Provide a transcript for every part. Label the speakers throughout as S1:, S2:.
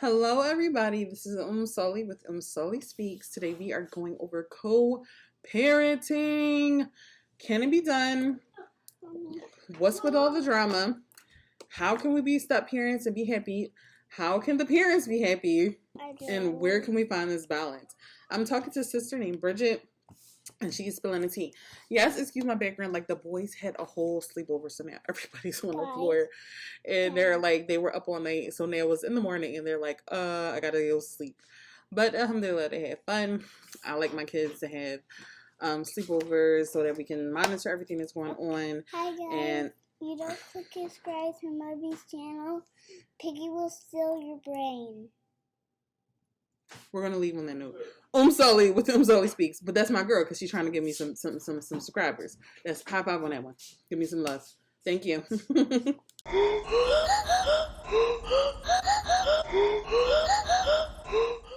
S1: Hello, everybody. This is Soli with Soli Speaks. Today we are going over co-parenting. Can it be done? What's with all the drama? How can we be step parents and be happy? How can the parents be happy? And where can we find this balance? I'm talking to a sister named Bridget, and she's spilling the tea. Yes, excuse my background. Like the boys had a whole sleepover, so now everybody's on the floor, and they're like they were up all night. So now it was in the morning, and they're like, I gotta go sleep. But alhamdulillah, they had fun. I like my kids to have sleepovers so that we can monitor everything that's going on.
S2: Hi guys.
S1: And
S2: you don't click subscribe to Marby's channel. Piggy will steal your brain.
S1: We're gonna leave on that note. Soli with Soli Speaks, but that's my girl because she's trying to give me some subscribers. That's high five on that one. Give me some love. Thank you.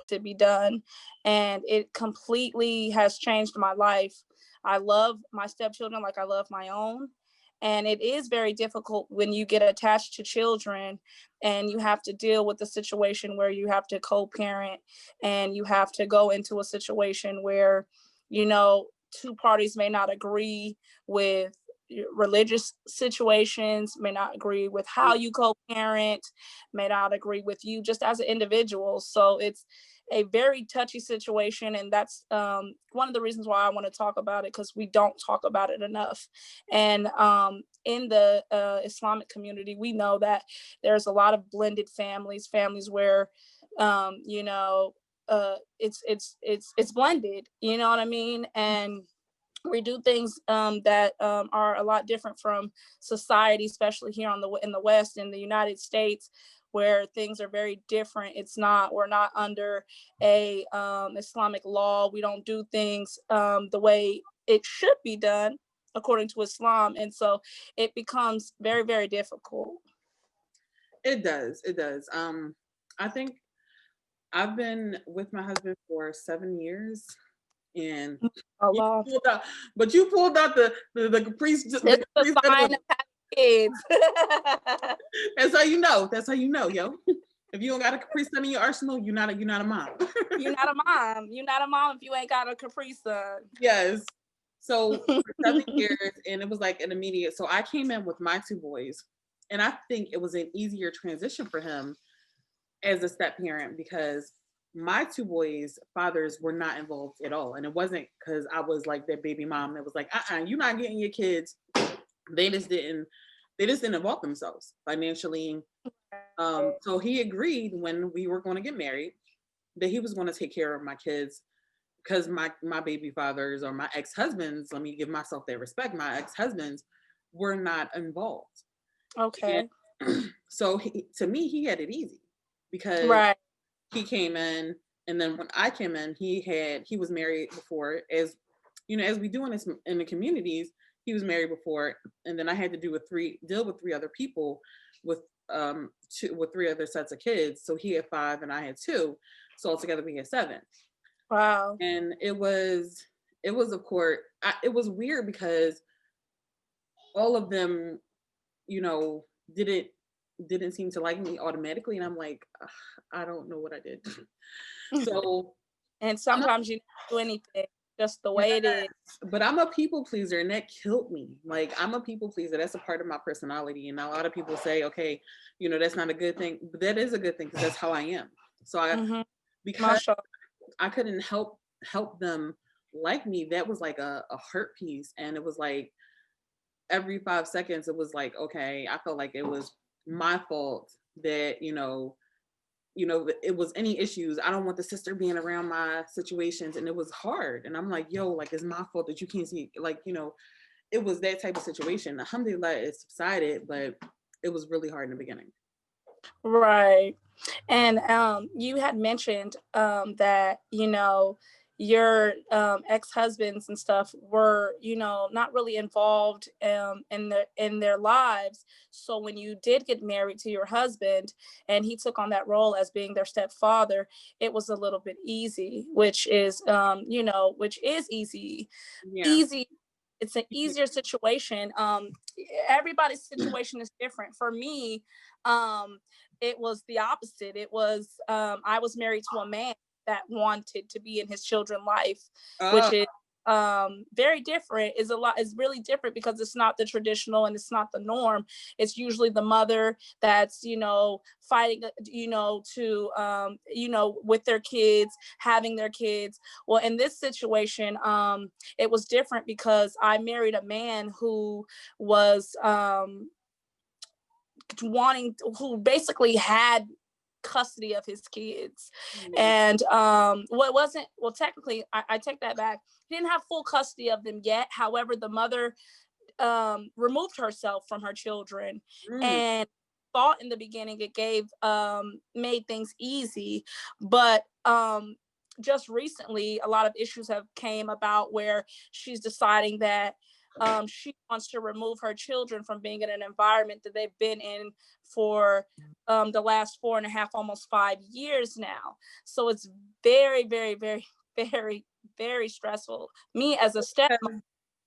S3: To be done, and it completely has changed my life. I love my stepchildren like I love my own, and it is very difficult when you get attached to children and you have to deal with the situation where you have to co-parent and you have to go into a situation where two parties may not agree with religious situations, may not agree with how you co-parent, may not agree with you just as an individual. So it's a very touchy situation, and that's one of the reasons why I want to talk about it, because we don't talk about it enough. And in the Islamic community, we know that there's a lot of blended families where it's blended, you know what I mean? And we do things that are a lot different from society, especially here in the West, in the United States, where things are very different. We're not under a Islamic law. We don't do things the way it should be done according to Islam, and so it becomes very, very difficult.
S1: It does. It does. I think I've been with my husband for 7 years, and
S3: Allah.
S1: you pulled out the caprice.
S3: It's the sign of kids.
S1: That's how you know. That's how you know, yo. If you don't got a Capri Sun in your arsenal, you're not a mom.
S3: You're not a mom. You're not a mom if you ain't got a Capri Sun.
S1: Yes. So for 7 years, and it was like an immediate. So I came in with my two boys, and I think it was an easier transition for him as a step parent because my two boys' fathers were not involved at all, and it wasn't because I was like their baby mom. It was like, you're not getting your kids. They just didn't. They just didn't involve themselves financially. So he agreed when we were going to get married that he was going to take care of my kids because my baby fathers or my ex-husbands, let me give myself that respect, my ex-husbands were not involved.
S3: Okay.
S1: And so to me, he had it easy because
S3: right.
S1: He came in, and then when I came in, he was married before, as you know, as we do in the communities, he was married before, and then I had to deal with three other people with with three other sets of kids. So he had 5 and I had 2. So altogether we had 7.
S3: Wow.
S1: And it was of course it was weird because all of them, you know, didn't seem to like me automatically, and I'm like, I don't know what I did. So
S3: and sometimes you don't do anything, just the way it is.
S1: But I'm a people pleaser, and that killed me. Like, I'm a people pleaser. That's a part of my personality. And a lot of people say, okay, you know, that's not a good thing, but that is a good thing because that's how I am. So because I couldn't help them like me, that was like a hurt piece. And it was like every 5 seconds, it was like, okay, I felt like it was my fault that, it was any issues. I don't want the sister being around my situations. And it was hard. And I'm like, yo, like, it's my fault that you can't see, like, it was that type of situation. Alhamdulillah, it subsided, but it was really hard in the beginning.
S3: Right. And you had mentioned that, your ex-husbands and stuff were, not really involved in their lives. So when you did get married to your husband and he took on that role as being their stepfather, it was a little bit easy, which is easy.
S1: Yeah.
S3: Easy. It's an easier situation. Everybody's situation is different. For me, it was the opposite. It was I was married to a man that wanted to be in his children's life, which
S1: Oh,
S3: is very different. Is really different because it's not the traditional and it's not the norm. It's usually the mother that's, you know, fighting, you know, to you know, with their kids, having their kids. Well, in this situation, it was different because I married a man who was who basically had custody of his kids. And well, it wasn't, well, technically, I take that back. He didn't have full custody of them yet. However, the mother removed herself from her children,
S1: mm,
S3: and thought in the beginning it gave made things easy, but just recently a lot of issues have came about where she's deciding that she wants to remove her children from being in an environment that they've been in for the last 4.5, almost 5 years now. So it's very, very, very, very, very stressful. Me as a step.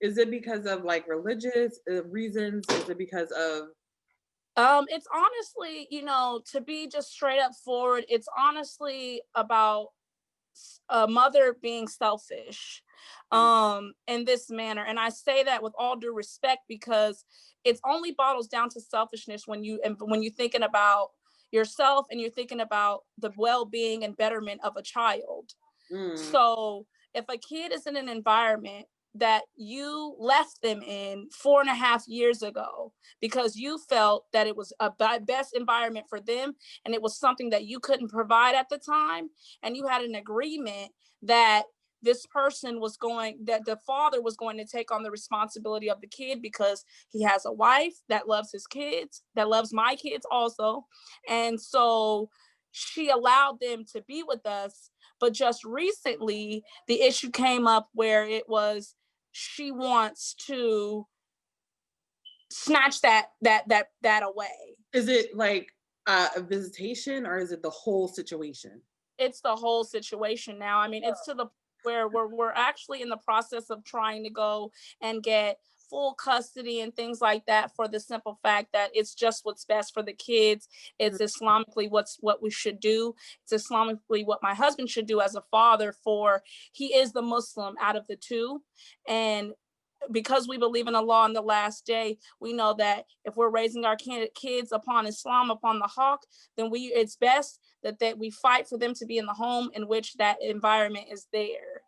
S1: is it because of like religious reasons? Is it because of
S3: It's honestly, you know, to be just straight up forward, it's honestly about a mother being selfish in this manner. And I say that with all due respect because it's only bottles down to selfishness when you're thinking about yourself and you're thinking about the well-being and betterment of a child.
S1: mm,
S3: So if a kid is in an environment that you left them in 4.5 years ago because you felt that it was a best environment for them and it was something that you couldn't provide at the time, and you had an agreement that that the father was going to take on the responsibility of the kid because he has a wife that loves his kids, that loves my kids also. And so she allowed them to be with us. But just recently, the issue came up where it was she wants to snatch that away.
S1: is it like a visitation or is it the whole situation?
S3: It's the whole situation now. I mean, it's to the where we're actually in the process of trying to go and get full custody and things like that, for the simple fact that it's just what's best for the kids. It's Islamically what we should do. It's Islamically what my husband should do as a father, for he is the Muslim out of the two. And because we believe in Allah on the last day, we know that if we're raising our kids upon Islam, upon the hawk, then it's best that we fight for them to be in the home in which that environment is there.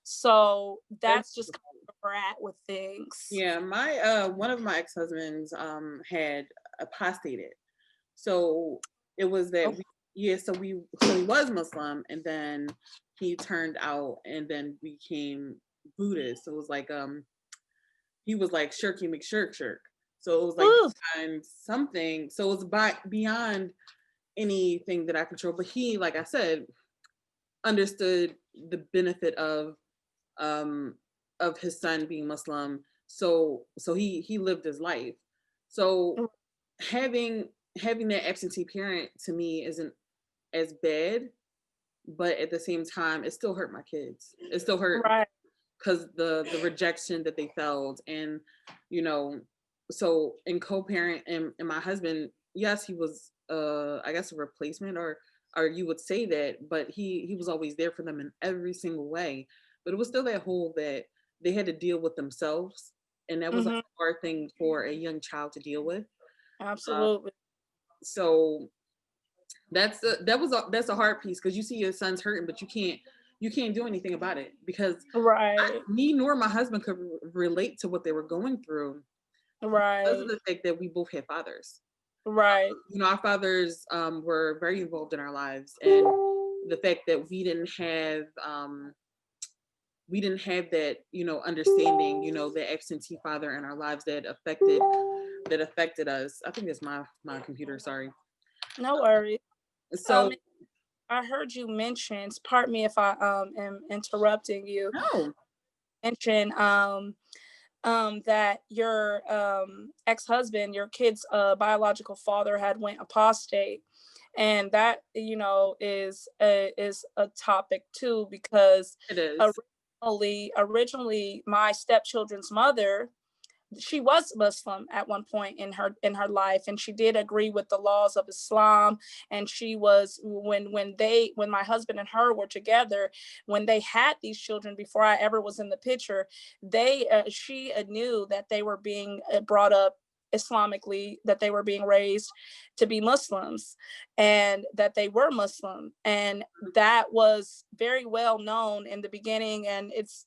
S3: So that's just where we're at with things.
S1: Yeah, my one of my ex-husbands had apostated. So it was that
S3: Oh,
S1: so he was Muslim and then he turned out and then became Buddhist. So it was like he was like Shirky McShirk Shirk. So it was like
S3: ooh,
S1: beyond something. So it was beyond anything that I control. But he, like I said, understood the benefit um of his son being Muslim. So he lived his life. So having that absentee parent to me isn't as bad, but at the same time, it still hurt my kids. It still hurt
S3: right.
S1: because the rejection that they felt, and you know, so in co-parent and my husband, yes, he was I guess a replacement, or you would say that, but he was always there for them in every single way. But it was still that hole that they had to deal with themselves, and that was a
S3: Hmm.
S1: hard thing for a young child to deal with. Uh,
S3: Absolutely.
S1: so that's a hard piece because you see your son's hurting, but you can't do anything about it because
S3: Right.
S1: me nor my husband could relate to what they were going through because of
S3: Right.
S1: the fact that we both had fathers.
S3: Right.
S1: Our fathers were very involved in our lives, and the fact that we didn't have that understanding, the absentee father in our lives that affected us. I think it's my computer. Sorry.
S3: No worries.
S1: So
S3: I heard you mention, pardon me if I am interrupting you,
S1: no.
S3: mention that your ex-husband, your kid's biological father, had went apostate. And that, is a topic too, because
S1: It is.
S3: originally my stepchildren's mother she was Muslim at one point in her life, and she did agree with the laws of Islam. And she was, when my husband and her were together, when they had these children, before I ever was in the picture, she knew that they were being brought up Islamically, that they were being raised to be Muslims, and that they were Muslim. And that was very well known in the beginning, and it's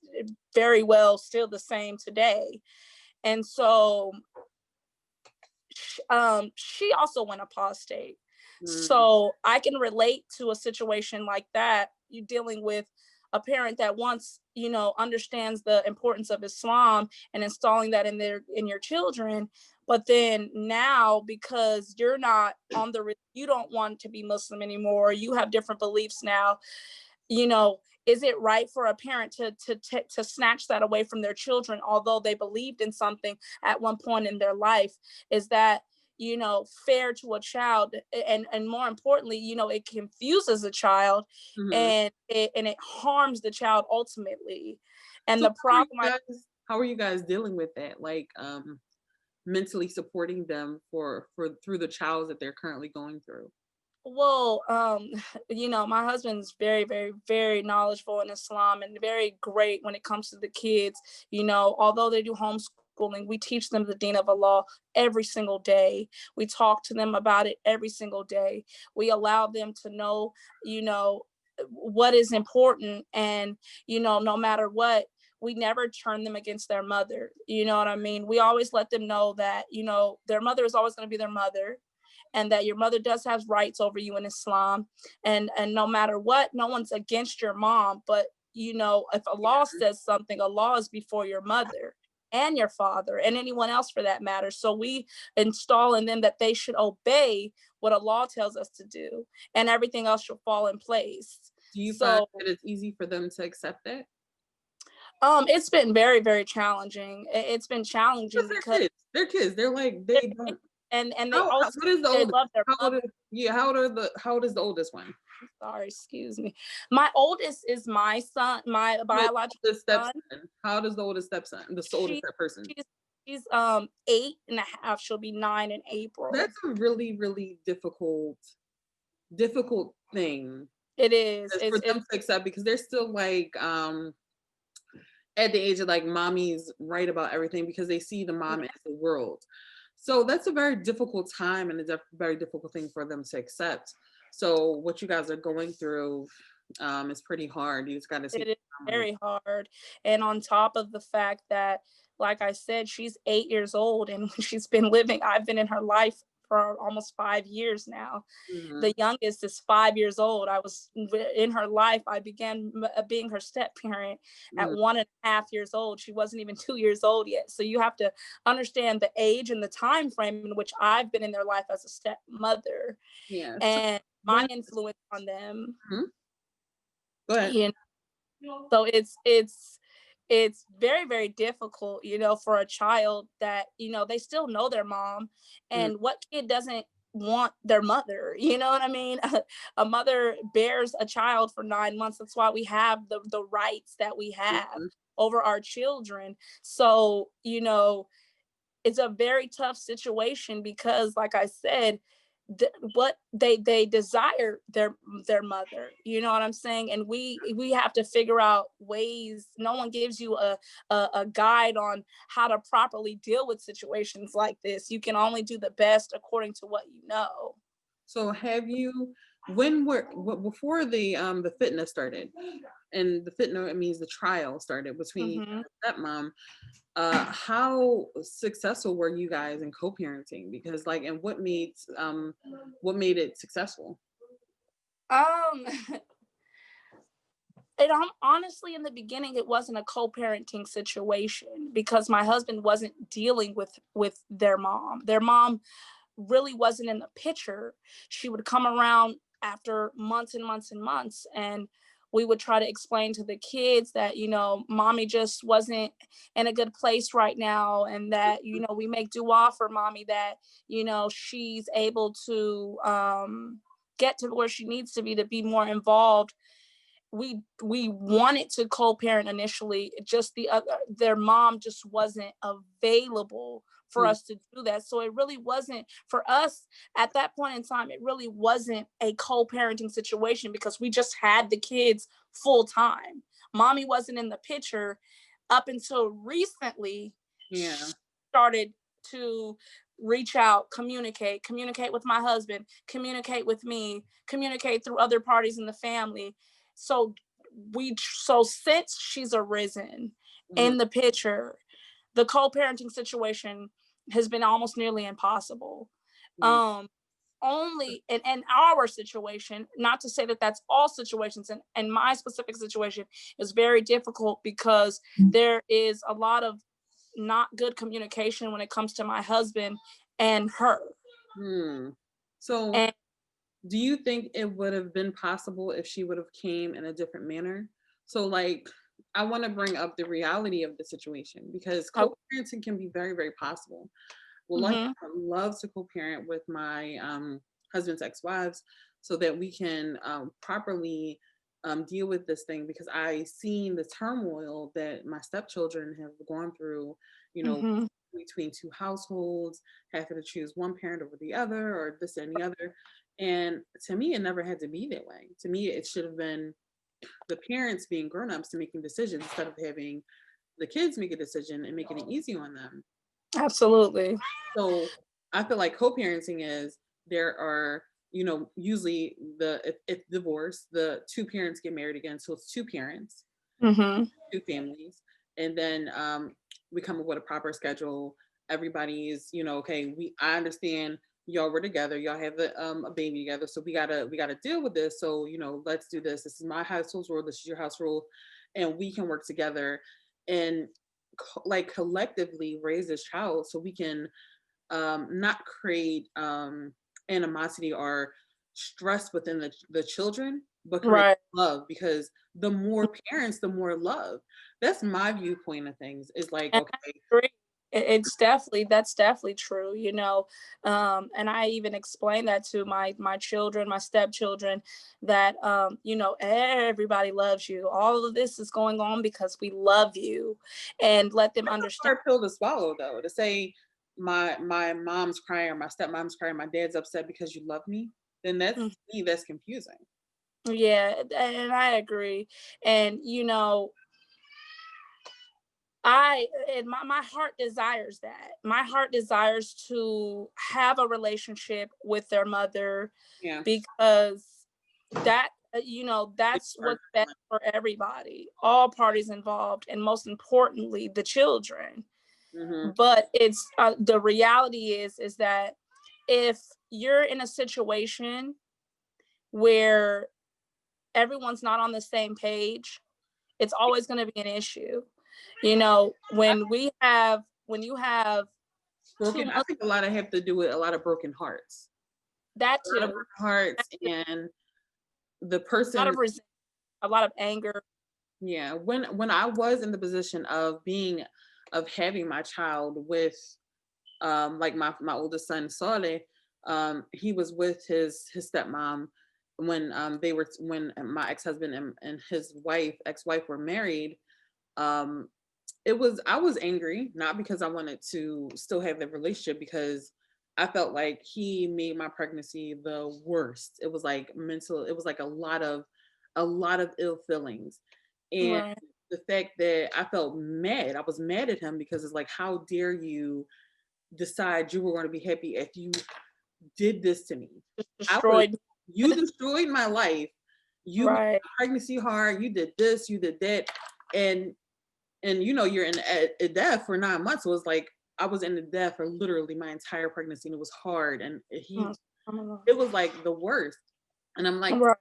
S3: very well still the same today. And so she also went apostate. So I can relate to a situation like that. You dealing with a parent that once, understands the importance of Islam and installing that in your children, but then now, because you're not you don't want to be Muslim anymore, you have different beliefs now, is it right for a parent to snatch that away from their children, although they believed in something at one point in their life? Is that, fair to a child? And more importantly, it confuses a child, and it harms the child ultimately. And
S1: So
S3: the problem,
S1: how are you guys dealing with that? Like, mentally supporting them for through the trials that they're currently going through?
S3: well, my husband's very, very, very knowledgeable in Islam, and very great when it comes to the kids. Although they do homeschooling, we teach them the Deen of Allah every single day. We talk to them about it every single day. We allow them to know, what is important, and, no matter what, we never turn them against their mother. You know what I mean? We always let them know that, their mother is always going to be their mother, and that your mother does have rights over you in Islam. And no matter what, no one's against your mom. But, if Allah says something, Allah is before your mother and your father and anyone else for that matter. So we install in them that they should obey what Allah tells us to do, and everything else should fall in place.
S1: Do you find that it's easy for them to accept that?
S3: It's been very, very challenging. It's been challenging because
S1: they're kids. They're like, they don't.
S3: and they also,
S1: what is the
S3: they
S1: oldest?
S3: love their mother.
S1: How old is the oldest one?
S3: Sorry, excuse me. My oldest is my son, my biological son.
S1: How does the oldest stepson, the oldest person?
S3: She's 8.5. She'll be 9 in April.
S1: That's a really, really difficult thing.
S3: It is.
S1: For them to accept, because they're still like at the age of like, mommy's right about everything, because they see the mom as the world. So that's a very difficult time, and it's a very difficult thing for them to accept. So what you guys are going through is pretty hard. You just got to see.
S3: It is very hard. And on top of the fact that, like I said, she's 8 years old, and I've been in her life for almost 5 years now. The youngest is 5 years old. I was in her life. I began being her step parent at 1.5 years old. She wasn't even 2 years old yet. So you have to understand the age and the time frame in which I've been in their life as a stepmother, and my influence on them.
S1: Go ahead.
S3: So it's very, very difficult, for a child that, they still know their mom, and what kid doesn't want their mother? You know what I mean? A mother bears a child for 9 months. That's why we have the rights that we have over our children. So, it's a very tough situation, because, like I said, what they desire their mother. You know what I'm saying? And we have to figure out ways. No one gives you a guide on how to properly deal with situations like this. You can only do the best according to what you know.
S1: So have you, before the fitness started, and the fitness, it means the trial started between stepmom, how successful were you guys in co-parenting? Because like, and what made it successful?
S3: Honestly, in the beginning, it wasn't a co-parenting situation, because my husband wasn't dealing with their mom. Their mom really wasn't in the picture. She would come around after months and months and months, and we would try to explain to the kids that, mommy just wasn't in a good place right now, and that, we make dua for mommy, that, she's able to get to where she needs to be more involved. we wanted to co-parent initially, just their mom just wasn't available for
S1: Mm.
S3: us to do that. So it really wasn't for us at that point in time. It really wasn't a co-parenting situation because we just had the kids full time. Mommy wasn't in the picture up until recently.
S1: Yeah.
S3: Started to reach out, communicate with my husband, communicate with me, communicate through other parties in the family. So since she's arisen
S1: Mm.
S3: in the picture, the co-parenting situation has been almost nearly impossible.
S1: Mm.
S3: Only in our situation, not to say that that's all situations, and my specific situation is very difficult because there is a lot of not good communication when it comes to my husband and her.
S1: Hmm. So
S3: And
S1: do you think it would have been possible if she would have came in a different manner? So like I want to bring up the reality of the situation because co-parenting can be very, very possible. Well, like
S3: mm-hmm,
S1: I love to co-parent with my husband's ex-wives so that we can properly deal with this thing because I seen the turmoil that my stepchildren have gone through, you know,
S3: mm-hmm,
S1: between two households, having to choose one parent over the other or this and the other. And to me, it never had to be that way. To me, it should have been the parents being grown-ups and making decisions instead of having the kids make a decision and making it easy on them.
S3: absolutely.
S1: So I feel like co-parenting is there are, usually if divorce, the two parents get married again. So it's two parents,
S3: Mm-hmm.
S1: two families, and then we come up with a proper schedule. Everybody's, okay, I understand y'all were together, y'all have a baby together, so we gotta deal with this. So, let's do this. This is my household rule, this is your house rule, and we can work together and like collectively raise this child so we can not create animosity or stress within the children, but create
S3: Right.
S1: love because the more parents, the more love. That's my viewpoint of things. Is like,
S3: And
S1: okay,
S3: I agree. That's definitely true, and I even explained that to my children, my stepchildren, that everybody loves you. All of this is going on because we love you, and let them
S1: that's a
S3: understand.
S1: hard pill to swallow though. To say my mom's crying or my stepmom's crying, my dad's upset because you love me, then that's
S3: Mm,
S1: me, that's confusing.
S3: yeah, and I agree. And I and my heart desires that. My heart desires to have a relationship with their mother
S1: Yeah.
S3: because that's
S1: Hard
S3: what's best for everybody, all parties involved, and most importantly, the children.
S1: mm-hmm.
S3: But it's the reality is that if you're in a situation where everyone's not on the same page, it's always going to be an issue. When you have two
S1: Broken. I
S3: Muslims,
S1: think a lot of have to do with a lot of broken hearts.
S3: that
S1: A lot of
S3: too,
S1: broken hearts and the
S3: a lot
S1: person.
S3: of resentment, a lot of anger.
S1: Yeah, when I was in the position of having my child with like my oldest son Saleh, he was with his stepmom when when my ex-husband and his ex-wife were married. um I was angry, not because I wanted to still have the relationship, because I felt like he made my pregnancy the worst. It was like mental, it was like a lot of ill feelings. And
S3: Right.
S1: the fact that I felt mad, I was mad at him because it's like, how dare you decide you were going to be happy if you did this to me?
S3: Just
S1: I was
S3: destroyed.
S1: You destroyed my life. You made
S3: Right.
S1: my pregnancy hard. You did this, you did that. And you're in a death for 9 months. So it's like I was in the death for literally my entire pregnancy, and it was hard. And
S3: Mm, mm,
S1: it was like the worst. And I'm like,
S3: right.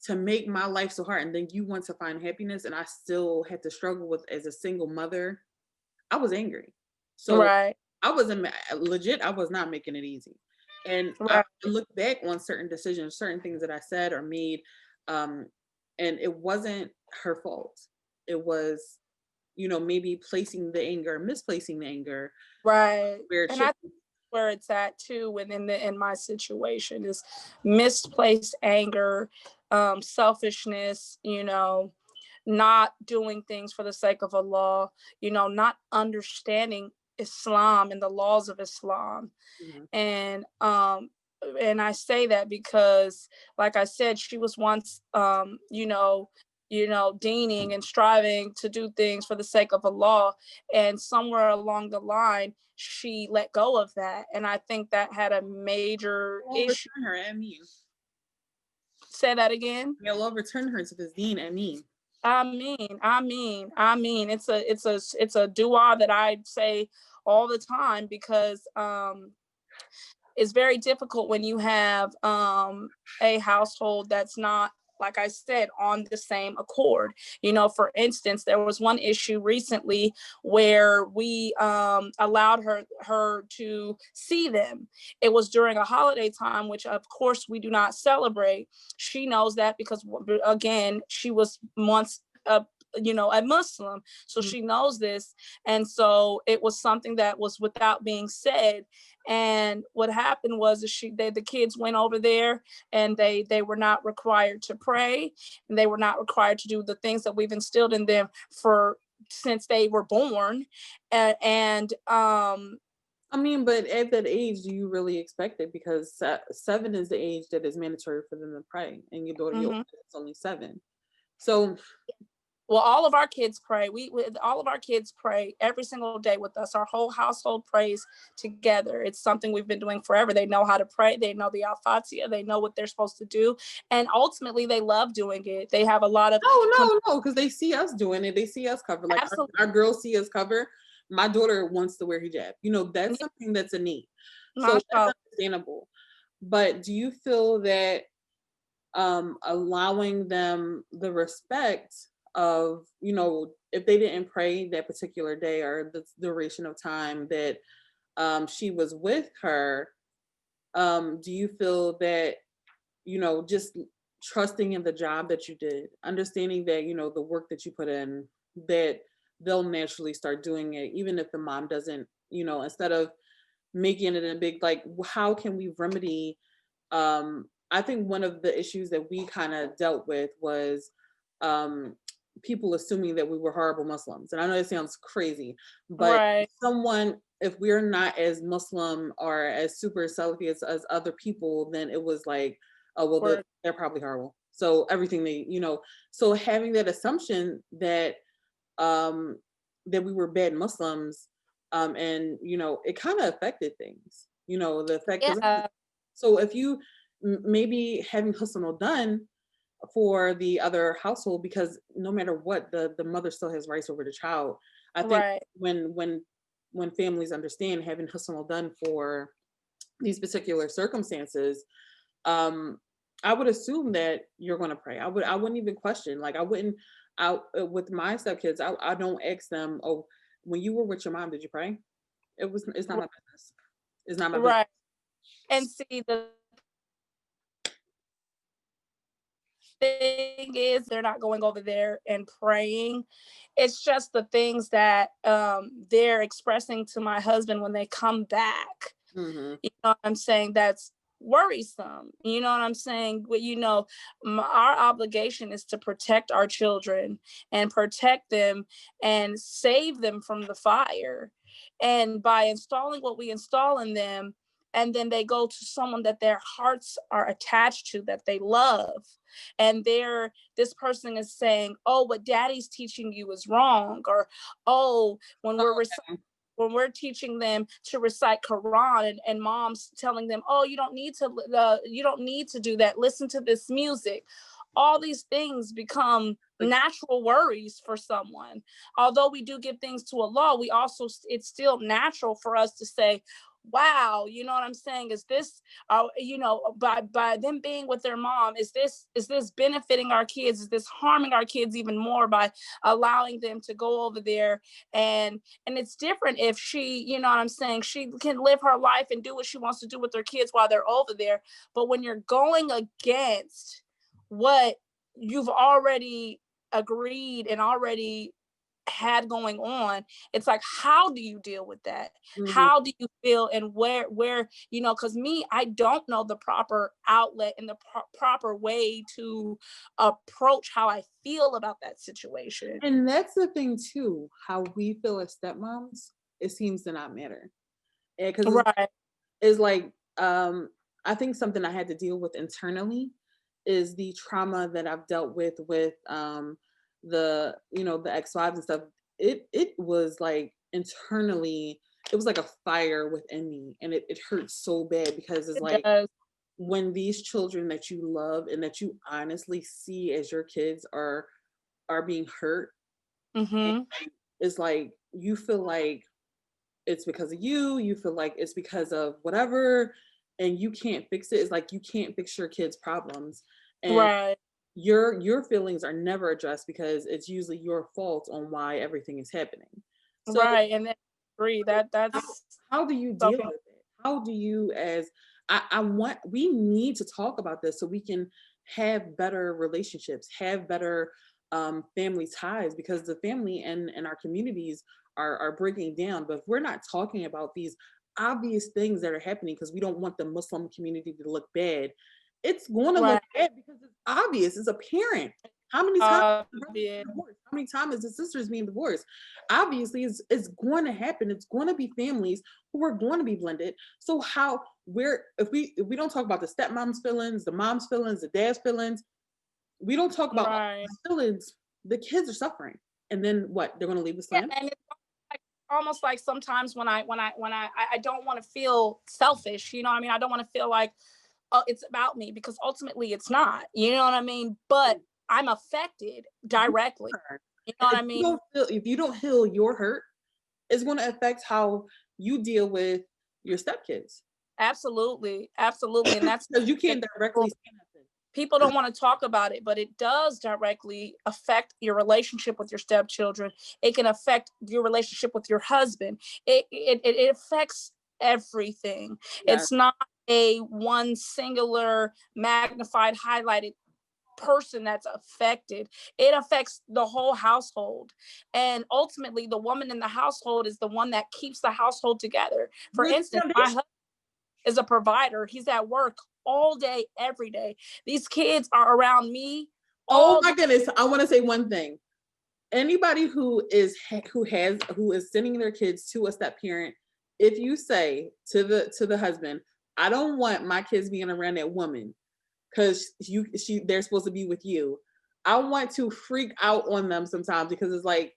S1: to make my life so hard, and then you want to find happiness, and I still had to struggle with as a single mother. I was angry. So
S3: Right.
S1: I wasn't legit. I was not making it easy. And I
S3: Right.
S1: look back on certain decisions, certain things that I said or made, um, and it wasn't her fault. It was, maybe placing the anger, misplacing the anger
S3: Right.
S1: where it
S3: And
S1: should.
S3: I think where it's at too, when in my situation is misplaced anger, selfishness, not doing things for the sake of Allah, not understanding Islam and the laws of Islam.
S1: Mhm.
S3: And I say that because, like I said, she was once deaning and striving to do things for the sake of Allah, and somewhere along the line she let go of that, and I think that had a major
S1: We'll
S3: issue.
S1: return her and me.
S3: Say that again.
S1: Yeah, we'll return her to this deen and me.
S3: I mean, it's a dua that I say all the time, because it's very difficult when you have a household that's not, like I said, on the same accord. For instance, there was one issue recently where we allowed her to see them. It was during a holiday time, which of course we do not celebrate. She knows that because, again, she was once a Muslim, so she knows this. And so it was something that was without being said. And what happened was the kids went over there, and they were not required to pray, and they were not required to do the things that we've instilled in them since they were born. And
S1: I mean, but at that age, do you really expect it? Because 7 is the age that is mandatory for them to pray, and your daughter, your oldest, is only 7. So,
S3: well, all of our kids pray. All of our kids pray every single day with us. Our whole household prays together. It's something we've been doing forever. They know how to pray. They know the Al-Fatiha. They know what they're supposed to do, and ultimately, they love doing it. They have a lot of
S1: no, because they see us doing it. They see us cover. Like our girls see us cover. My daughter wants to wear hijab. That's something that's innate. So that's understandable. But do you feel that allowing them the respect of, if they didn't pray that particular day or the duration of time that she was with her, do you feel that, just trusting in the job that you did, understanding that, the work that you put in, that they'll naturally start doing it, even if the mom doesn't, instead of making it a big, like, how can we remedy? I think one of the issues that we kind of dealt with was people assuming that we were horrible Muslims. And I know it sounds crazy, but
S3: right.
S1: if we're not as Muslim or as super Salafi as other people, then it was like, oh, well, they're probably horrible. So everything so having that assumption that that we were bad Muslims, and it kind of affected things. The effect.
S3: Yeah.
S1: So if you maybe having husnul done for the other household, because no matter what, the mother still has rights over the child. I think when families understand having husnul done for these particular circumstances, I would assume that you're going to pray. I wouldn't even question. Like with my stepkids, I don't ask them, oh, when you were with your mom, did you pray? It's not my business. It's not my business.
S3: Right. And see, the thing is, they're not going over there and praying. It's just the things that they're expressing to my husband when they come back.
S1: Mm-hmm.
S3: You know what I'm saying? That's worrisome. You know what I'm saying? But our obligation is to protect our children and protect them and save them from the fire. And by installing what we install in them, and then they go to someone that their hearts are attached to, that they love, and this person is saying, oh, what daddy's teaching you is wrong, or oh, when we're teaching them to recite Quran, and mom's telling them, oh, you don't need to do that, listen to this music. All these things become natural worries for someone. Although we do give things to Allah, it's still natural for us to say, wow, you know what I'm saying? Is this, by them being with their mom, is this benefiting our kids? Is this harming our kids even more by allowing them to go over there? And it's different if she, you know what I'm saying, she can live her life and do what she wants to do with her kids while they're over there. But when you're going against what you've already agreed and already had going on, it's like, how do you deal with that?
S1: Mhm.
S3: How do you feel, and where, you know, because me, I don't know the proper outlet and the proper way to approach how I feel about that situation.
S1: And that's the thing too, how we feel as stepmoms, it seems to not matter. Because
S3: Right.
S1: it's like, I think something I had to deal with internally is the trauma that I've dealt with the, you know, the ex-wives and stuff. It was like internally, it was like a fire within me, and it hurt so bad, because it's
S3: It
S1: like,
S3: does.
S1: when these children that you love and that you honestly see as your kids are being hurt, and
S3: Mm-hmm.
S1: it's like you feel like it's because of you feel like it's because of whatever, and you can't fix it. It's like you can't fix your kids' problems, and
S3: Right.
S1: your feelings are never addressed, because it's usually your fault on why everything is happening. So
S3: Right. And then agree that
S1: how,
S3: that's
S1: how do you deal
S3: something.
S1: with it? How do you, as I want, we need to talk about this so we can have better relationships, have better family ties, because the family and our communities are breaking down. But if we're not talking about these obvious things that are happening, because we don't want the Muslim community to look bad, it's going to look
S3: Right.
S1: bad, because it's obvious, it's apparent. How many times is the brothers being divorced? How many times is the sisters being divorced? Obviously, it's going to happen. It's going to be families who are going to be blended. So how, where, if we don't talk about the stepmom's feelings, the mom's feelings, the dad's feelings, we don't talk about all
S3: Right.
S1: the feelings, the kids are suffering. And then what? They're going to leave us
S3: Yeah,
S1: land?
S3: and it's like, almost like sometimes when I don't want to feel selfish, you know what I mean? I don't want to feel like, oh, it's about me, because ultimately it's not, you know what I mean? But I'm affected directly. You know what
S1: If
S3: I
S1: you
S3: mean?
S1: don't feel, if you don't heal your hurt, it's going to affect how you deal with your stepkids,
S3: Absolutely. Absolutely. And that's
S1: because you
S3: that
S1: can't directly say nothing.
S3: people don't want to talk about it, but it does directly affect your relationship with your stepchildren. It can affect your relationship with your husband. It affects everything.
S1: Yeah,
S3: It's not a one singular magnified highlighted person that's affected. It affects the whole household, and ultimately the woman in the household is the one that keeps the household together. For
S1: the
S3: instance, my
S1: foundation.
S3: husband is a provider. He's at work all day, every day. These kids are around me
S1: Oh
S3: all
S1: my
S3: day.
S1: goodness! I want to say one thing. Anybody who is sending their kids to a step parent, if you say to the husband, I don't want my kids being around that woman, because they're supposed to be with you, I want to freak out on them sometimes, because it's like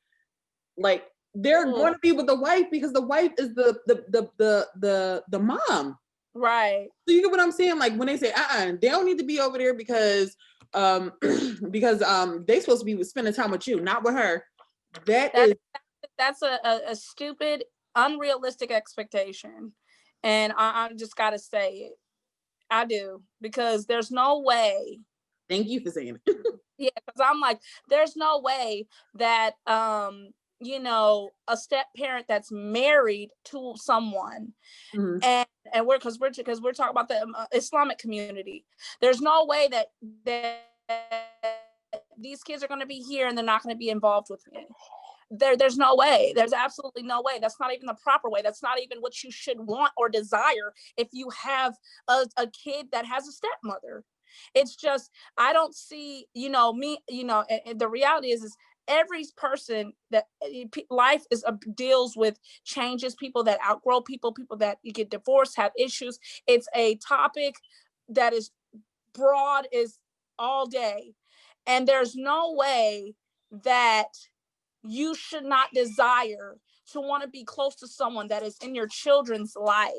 S1: they're
S3: Ooh,
S1: going to be with the wife, because the wife is the mom.
S3: right.
S1: So you get what I'm saying? Like when they say, they don't need to be over there, because because they supposed to be spending time with you, not with her. That
S3: That
S1: is,
S3: that's a stupid, unrealistic expectation, and I just gotta say it. I do, because there's no way.
S1: thank you for saying it.
S3: Yeah, because I'm like, there's no way that you know, a step parent that's married to someone,
S1: Mhm.
S3: and we're talking about the Islamic community. There's no way that these kids are going to be here and they're not going to be involved with me. There's no way. There's absolutely no way. That's not even the proper way. That's not even what you should want or desire if you have a kid that has a stepmother. It's just, I don't see, you know, me, you know, and the reality is every person that life is deals with changes, people that outgrow people that you get divorced, have issues. It's a topic that is broad, is all day, and there's no way that you should not desire to want to be close to someone that is in your children's life,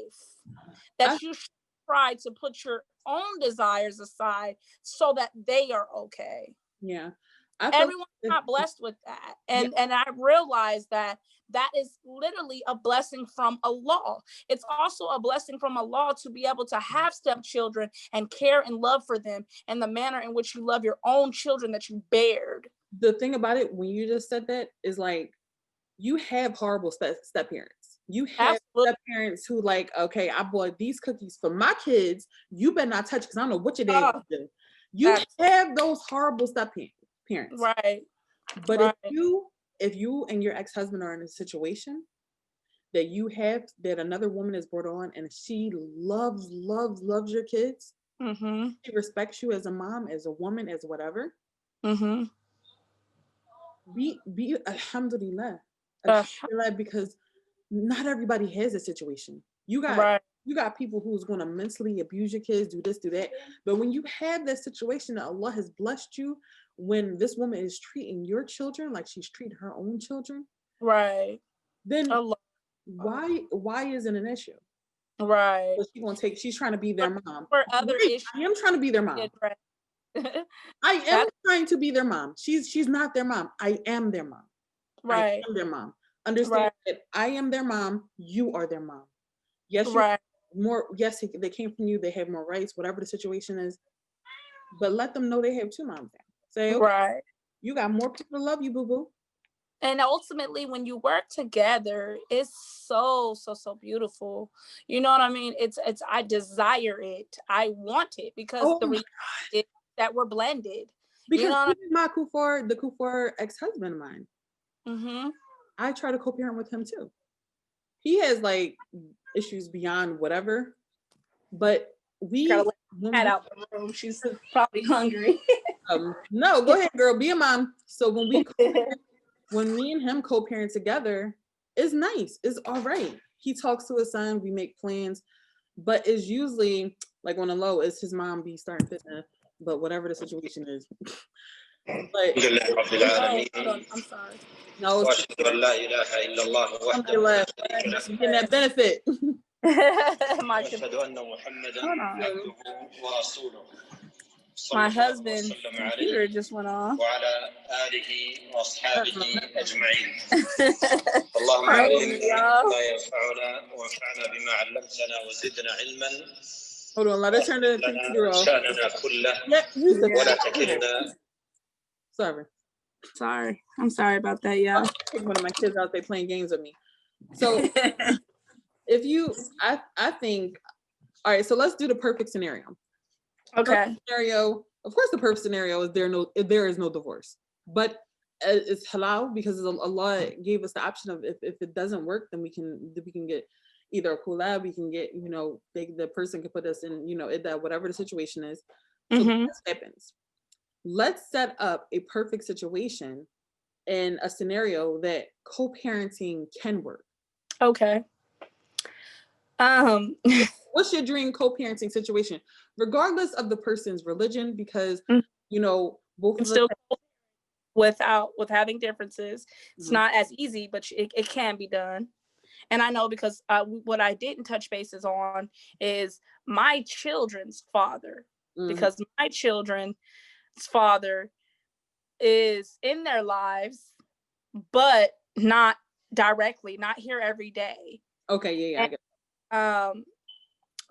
S1: I,
S3: that you should try to put your own desires aside so that they are okay.
S1: yeah, I feel
S3: Everyone's
S1: like
S3: not blessed with that,
S1: yeah,
S3: and I realize that that is literally a blessing from Allah. It's also a blessing from Allah to be able to have stepchildren and care and love for them in the manner in which you love your own children that you bared.
S1: the thing about it, when you just said that, is like, you have horrible step parents. You have
S3: Absolutely.
S1: step parents who like, okay, I bought these cookies for my kids. You better not touch, because I don't know what your dad
S3: Oh,
S1: gonna do. You
S3: that's
S1: have those horrible parents.
S3: right.
S1: But if
S3: Right.
S1: you if you and your ex-husband are in a situation that you have that another woman is brought on and she loves your kids, she respects you as a mom, as a woman, as whatever, be alhamdulillah. Alhamdulillah, because not everybody has a situation. You got people who's going to mentally abuse your kids, do this, do that. But when you have that situation that Allah has blessed you, when this woman is treating your children like she's treating her own children,
S3: right,
S1: then why is it an issue?
S3: Right.
S1: She's trying to be their mom.
S3: For other issues,
S1: I am trying to be their mom. I am trying to be their mom. She's not their mom. I am their mom.
S3: Right.
S1: I am their mom. Understand that I am their mom. You are their mom. Yes, yes, they came from you. They have more rights, whatever the situation is. But let them know they have two moms now. Say, okay, you got more people to love you, boo-boo.
S3: And ultimately, when you work together, it's so beautiful. You know what I mean? It's I desire it. I want it because the reality is that we're blended.
S1: Because
S3: you know
S1: the Kufar ex-husband of mine. I try to co-parent with him too. He has like issues beyond whatever, but we
S3: gotta let Cat out the room. She's probably hungry.
S1: No, go ahead, girl. Be a mom. So when me and him co-parent together, it's nice. It's all right. He talks to his son. We make plans, but it's usually like on the low. It's his mom be starting fitness, but whatever the situation is. But
S3: I'm sorry.
S1: No, getting that benefit.
S3: My husband's computer just went off.
S4: اللهم علمنا ما ينفعنا وانفعنا بما علمتنا وزدنا علما.
S1: Hold on, let us turn the computer off. ولا تكلنا.
S3: Sorry. I'm sorry about that, y'all.
S1: One of my kids out there playing games with me. So I think, all right, so let's do the perfect scenario.
S3: Okay.
S1: Of course, the perfect scenario is there is no divorce, but it's halal because Allah gave us the option of if it doesn't work, then we can get either a khula, we can get, the person can put us in, that whatever the situation is. So this happens. Let's set up a perfect situation in a scenario that co-parenting can work.
S3: Okay.
S1: What's your dream co-parenting situation, regardless of the person's religion? Because both of us
S3: with having differences, it's not as easy, but it can be done. And I know because what I didn't touch bases on is my children's father, because my children's father is in their lives, but not directly, not here every day.
S1: Okay, yeah, I get it.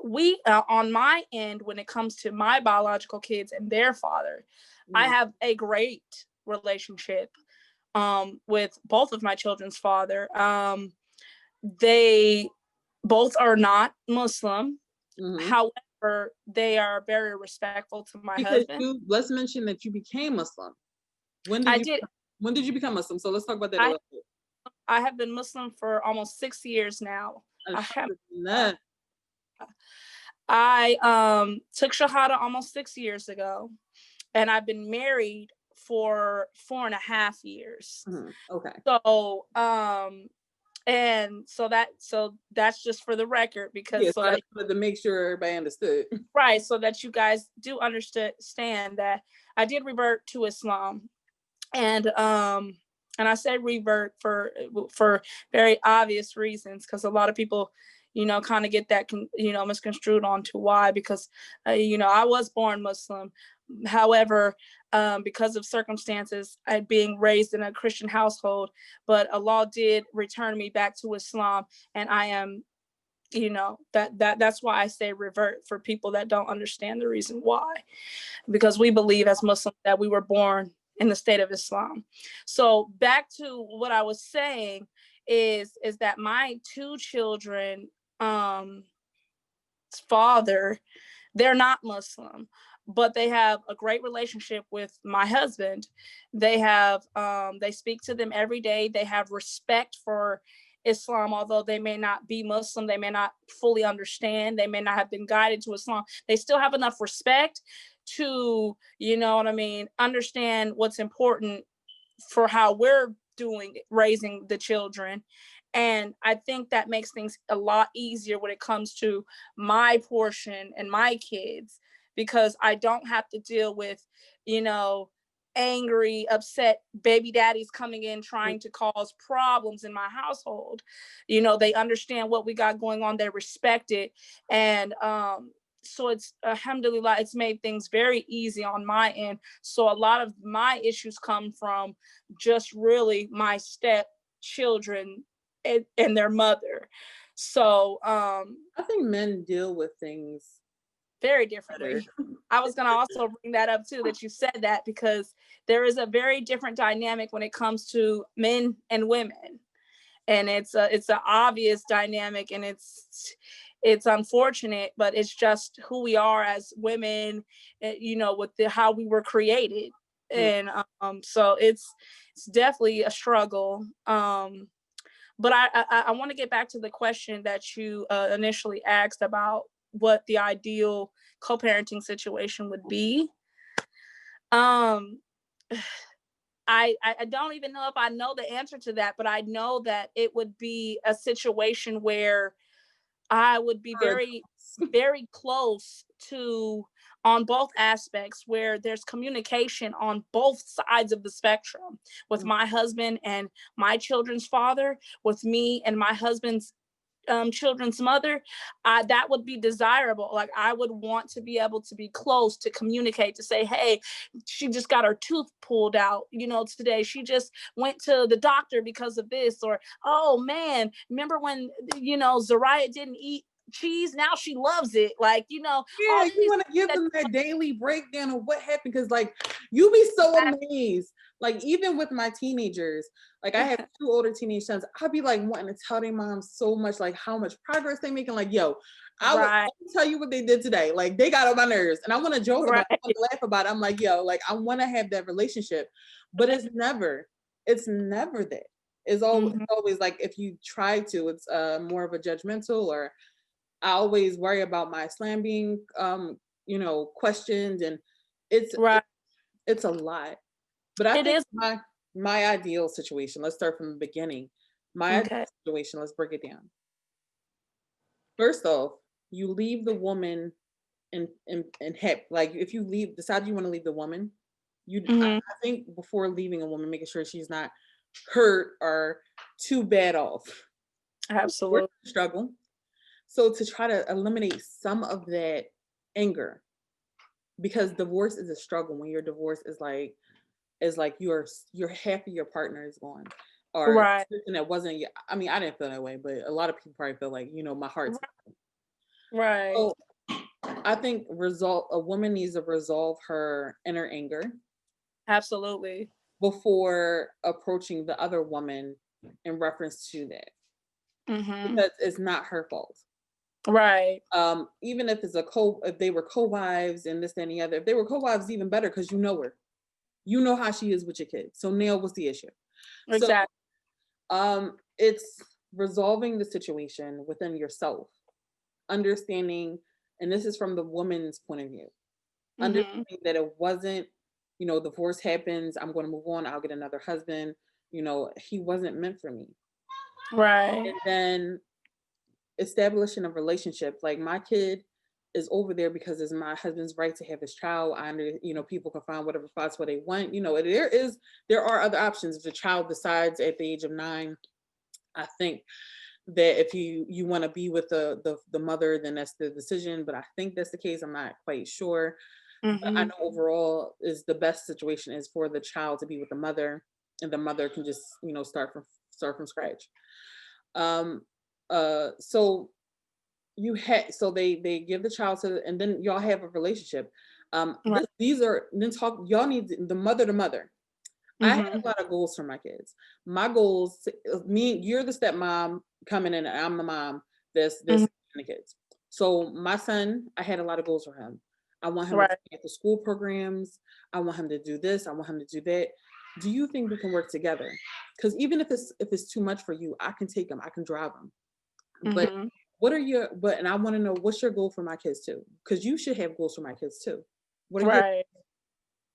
S3: We on my end, when it comes to my biological kids and their father, I have a great relationship with both of my children's father. They both are not Muslim. However, they are very respectful to my husband.
S1: Let's mention that you became Muslim. When did you become Muslim? So let's talk about that a little bit.
S3: I have been Muslim for almost 6 years now. I took Shahada almost 6 years ago, and I've been married for 4.5 years.
S1: Okay.
S3: So and so that's just for the record, because
S1: so I wanted to make sure everybody understood.
S3: Right, so that you guys do understand that I did revert to Islam, and I say revert for very obvious reasons, because a lot of people, kind of get that, misconstrued onto why, because, I was born Muslim. However, because of circumstances, I being raised in a Christian household, but Allah did return me back to Islam, and I am, that's why I say revert for people that don't understand the reason why, because we believe as Muslims that we were born in the state of Islam. So back to what I was saying is that my two children father, they're not Muslim. but they have a great relationship with my husband. They have, they speak to them every day. They have respect for Islam, although they may not be Muslim, they may not fully understand, they may not have been guided to Islam. They still have enough respect to, you know what I mean, understand what's important for how we're doing raising the children. And I think that makes things a lot easier when it comes to my portion and my kids, because I don't have to deal with, you know, angry, upset baby daddies coming in trying to cause problems in my household. You know, they understand what we got going on, they respect it. And so it's, alhamdulillah, it's made things very easy on my end. So a lot of my issues come from just really my step children and their mother. So
S1: I think men deal with things
S3: very
S1: better.
S3: differently. I was going to also bring that up too, that you said that, because there is a very different dynamic when it comes to men and women. And it's an obvious dynamic, and it's unfortunate, but it's just who we are as women, you know, with how we were created. And so it's definitely a struggle. But I want to get back to the question that you initially asked about what the ideal co-parenting situation would be. I don't even know if I know the answer to that, but I know that it would be a situation where I would be very, very close to, on both aspects, where there's communication on both sides of the spectrum, with my husband and my children's father, with me and my husband's children's mother. That would be desirable. Like, I would want to be able to be close, to communicate, to say, hey, she just got her tooth pulled out, you know, today. She just went to the doctor because of this. Or, oh man, remember when, you know, Zariah didn't eat cheese? Now she loves it. Like, you know,
S1: Yeah, you want to give them that daily breakdown of what happened, because like you be so amazed. Like, even with my teenagers, like I have 2 older teenage sons, I'd be like wanting to tell their moms so much, like how much progress they making. Like, yo, I would tell you what they did today. Like, they got on my nerves, and I want to joke about it, I want to laugh about it. I'm like, yo, like I want to have that relationship, but it's never that. It's always like, if you try to, it's more of a judgmental, or I always worry about my Islam being, you know, questioned, and it's a lot. But I think my ideal situation. Let's start from the beginning. My ideal situation. Let's break it down. First off, you leave the woman in like, if you decide you want to leave the woman, I think before leaving a woman, making sure she's not hurt or too bad off.
S3: Absolutely.
S1: Struggle. So to try to eliminate some of that anger, because divorce is a struggle. When you're divorced, is like you're happy your partner is gone, or something that wasn't. I mean, I didn't feel that way, but a lot of people probably feel like, you know, my heart's
S3: right.
S1: So I think a woman needs to resolve her inner anger.
S3: Absolutely.
S1: Before approaching the other woman in reference to that, because it's not her fault.
S3: Right.
S1: Even if if they were co-wives and this and the other, if they were co-wives, even better, because you know her, you know how she is with your kids. So now what's the issue?
S3: Exactly.
S1: So it's resolving the situation within yourself, understanding, and this is from the woman's point of view, understanding that it wasn't, you know, divorce happens, I'm going to move on, I'll get another husband, you know, he wasn't meant for me.
S3: Right.
S1: And then establishing a relationship. Like, my kid is over there because it's my husband's right to have his child. You know, people can find whatever spots where they want. You know, there are other options. If the child decides at the age of 9, I think that if you want to be with the mother, then that's the decision. But I think that's the case. I'm not quite sure. I know overall is the best situation is for the child to be with the mother, and the mother can just, you know, start from scratch. So they give the child and then y'all have a relationship. Y'all need the mother to mother. I have a lot of goals for my kids. My goals, you're the stepmom coming in, and I'm the mom that's the kids. So my son, I had a lot of goals for him. I want him to
S3: Right.
S1: take the school programs. I want him to do this. I want him to do that. Do you think we can work together? Because even if it's too much for you, I can take him. I can drive him. But
S3: Mm-hmm.
S1: and I want to know what's your goal for my kids too? Because you should have goals for my kids too. What are your
S3: Right.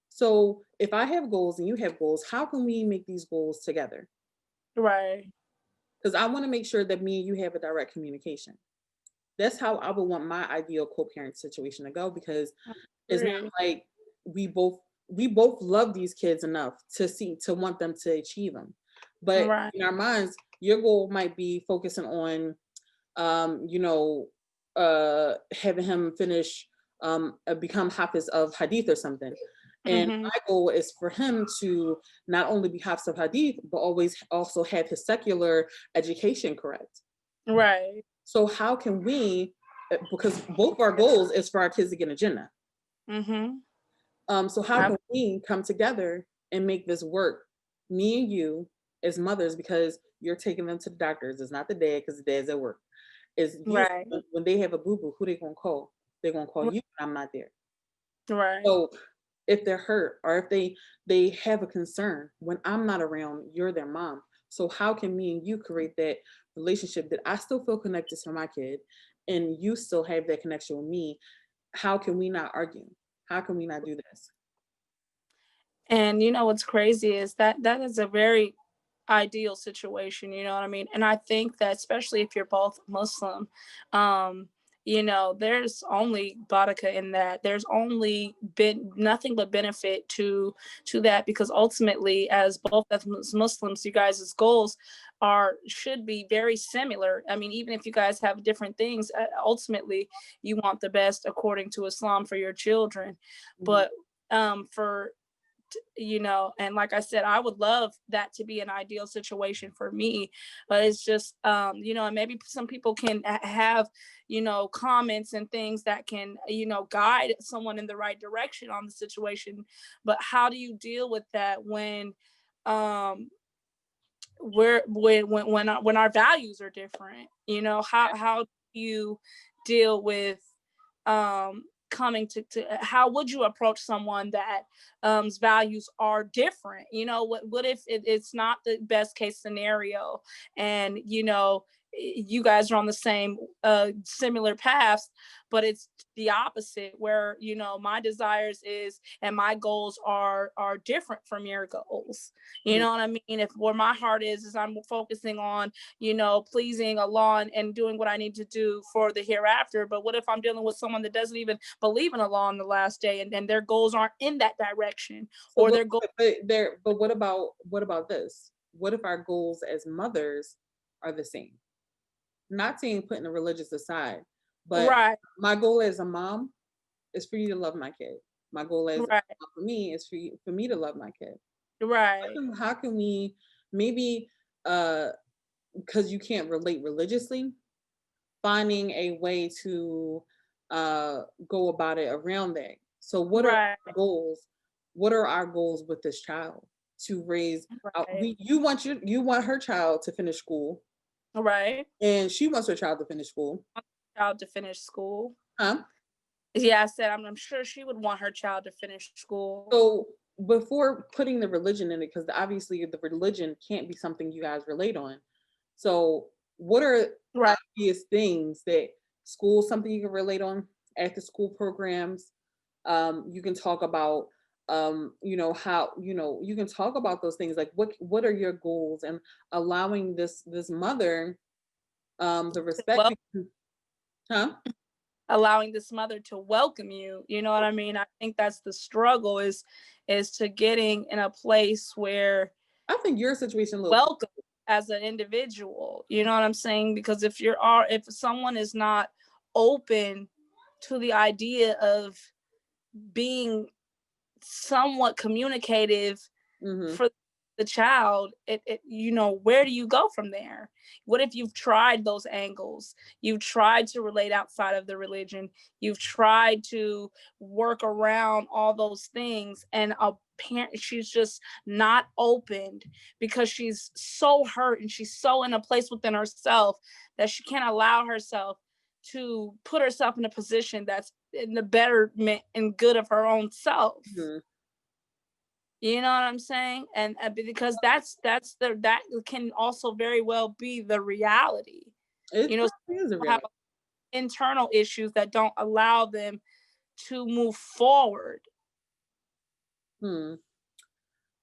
S1: So if I have goals and you have goals, how can we make these goals together?
S3: Right.
S1: Because I want to make sure that me and you have a direct communication. That's how I would want my ideal co-parent situation to go, because it's not
S3: Agree.
S1: like we both love these kids enough to want them to achieve them. But
S3: Right.
S1: in our minds, your goal might be focusing on you know, having him finish, become Hafiz of Hadith or something. And
S3: Mm-hmm.
S1: my goal is for him to not only be Hafiz of Hadith, but always also have his secular education correct.
S3: Right.
S1: So how can we, because both of our goals is for our kids to get a Jannah.
S3: Mm-hmm.
S1: So how can we come together and make this work? Me and you as mothers, because you're taking them to the doctors. It's not the dad, because the dad's at work. Is you,
S3: Right.
S1: when they have a boo boo, who they gonna call? They're gonna call you. I'm not there.
S3: Right.
S1: So if they're hurt or if they have a concern, when I'm not around, you're their mom. So how can me and you create that relationship that I still feel connected to my kid, and you still have that connection with me? How can we not argue? How can we not do this?
S3: And you know what's crazy is that is a very ideal situation, you know what I mean? And I think that especially if you're both Muslim, um, there's only baraka in that. There's only been nothing but benefit to that, because ultimately, as both as Muslims, you guys' goals should be very similar. I mean, even if you guys have different things, ultimately you want the best according to Islam for your children.
S1: Mhm.
S3: But for and like I said, I would love that to be an ideal situation for me, but it's just and maybe some people can have comments and things that can guide someone in the right direction on the situation. But how do you deal with that when um when our values are different? How do you deal with coming to how would you approach someone that values are different? What if it's not the best case scenario, and you guys are on the same similar paths, but it's the opposite, where my desires is and my goals are different from your goals. You
S1: Mhm.
S3: know what I mean? If where my heart is I'm focusing on pleasing Allah and doing what I need to do for the hereafter. But what if I'm dealing with someone that doesn't even believe in Allah on the last day, and their goals aren't in that direction,
S1: So,
S3: or their goals?
S1: but what about this? What if our goals as mothers are the same? Not saying putting the religious aside, but
S3: Right.
S1: my goal as a mom is for you to love my kid. My goal as a
S3: Right.
S1: mom for me is for me to love my kid.
S3: Right.
S1: How can we maybe because you can't relate religiously, finding a way to go about it around that. So what are
S3: Right.
S1: our goals? What are our goals with this child to raise
S3: Right.
S1: you want her child to finish school,
S3: Right.
S1: and she wants her child to finish school.
S3: Child to finish school.
S1: Huh?
S3: Yeah, I said I'm sure she would want her child to finish school.
S1: So before putting the religion in it, because obviously the religion can't be something you guys relate on. So what are
S3: Right.
S1: obvious things that school, something you can relate on, after school programs? You can talk about how you can talk about those things, like what are your goals, and allowing this mother the respect.
S3: Well,
S1: Huh?
S3: allowing this mother to welcome you, you know what I mean? I think that's the struggle, is to getting in a place where
S1: I think your situation a little.
S3: welcome as an individual, you know what I'm saying? Because if someone is not open to the idea of being somewhat communicative
S1: Mm-hmm.
S3: for the child, where do you go from there? What if you've tried those angles? You've tried to relate outside of the religion. You've tried to work around all those things, and a parent, she's just not opened because she's so hurt and she's so in a place within herself that she can't allow herself to put herself in a position that's in the betterment and good of her own self.
S1: Mhm.
S3: You know what I'm saying? And because that can also very well be the reality.
S1: It
S3: You know,
S1: probably is a
S3: people have
S1: reality.
S3: internal issues that don't allow them to move forward.
S1: Hmm.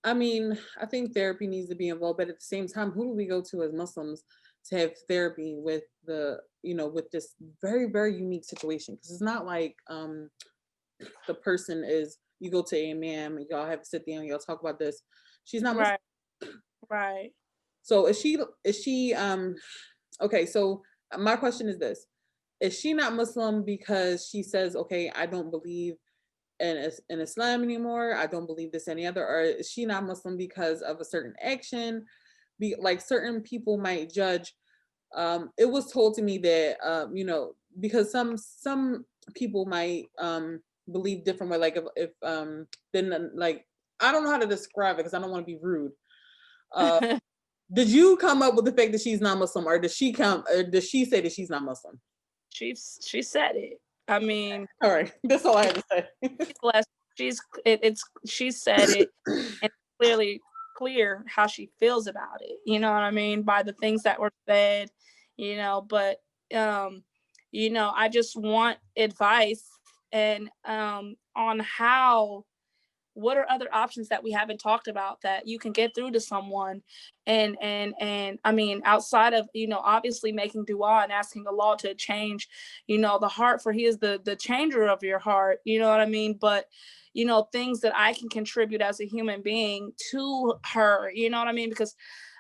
S1: I mean, I think therapy needs to be involved, but at the same time, who do we go to as Muslims to have therapy with with this very, very unique situation? Because it's not like the person is, you go to a man, y'all have to sit down, y'all talk about this. She's not Muslim.
S3: Right, right.
S1: So is she okay, so my question is this. Is she not Muslim because she says, okay, I don't believe in Islam anymore. I don't believe this any other. Or is she not Muslim because of a certain action? Like certain people might judge. It was told to me that because some people might believe different way. Like if then like I don't know how to describe it because I don't want to be rude. Uh, did you come up with the fact that she's not Muslim, or does she say that she's not Muslim?
S3: She said it. I mean,
S1: All right, that's all I had to say.
S3: blessed. She said it, and clearly clear how she feels about it. You know what I mean? By the things that were said, but I just want advice and on what are other options that we haven't talked about that you can get through to someone. And I mean, outside of obviously making dua and asking Allah to change the heart, for He is the changer of your heart, you know what I mean? But things that I can contribute as a human being to her, you know what I mean? Because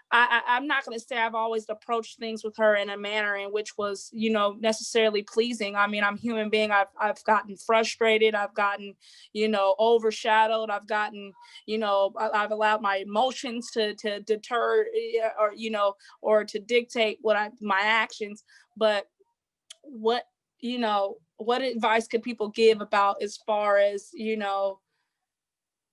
S3: I'm not going to say I've always approached things with her in a manner in which was, necessarily pleasing. I mean, I'm a human being. I've gotten frustrated. I've gotten, overshadowed. I've gotten, I've allowed my emotions to deter or to dictate my actions. But what advice could people give about as far as,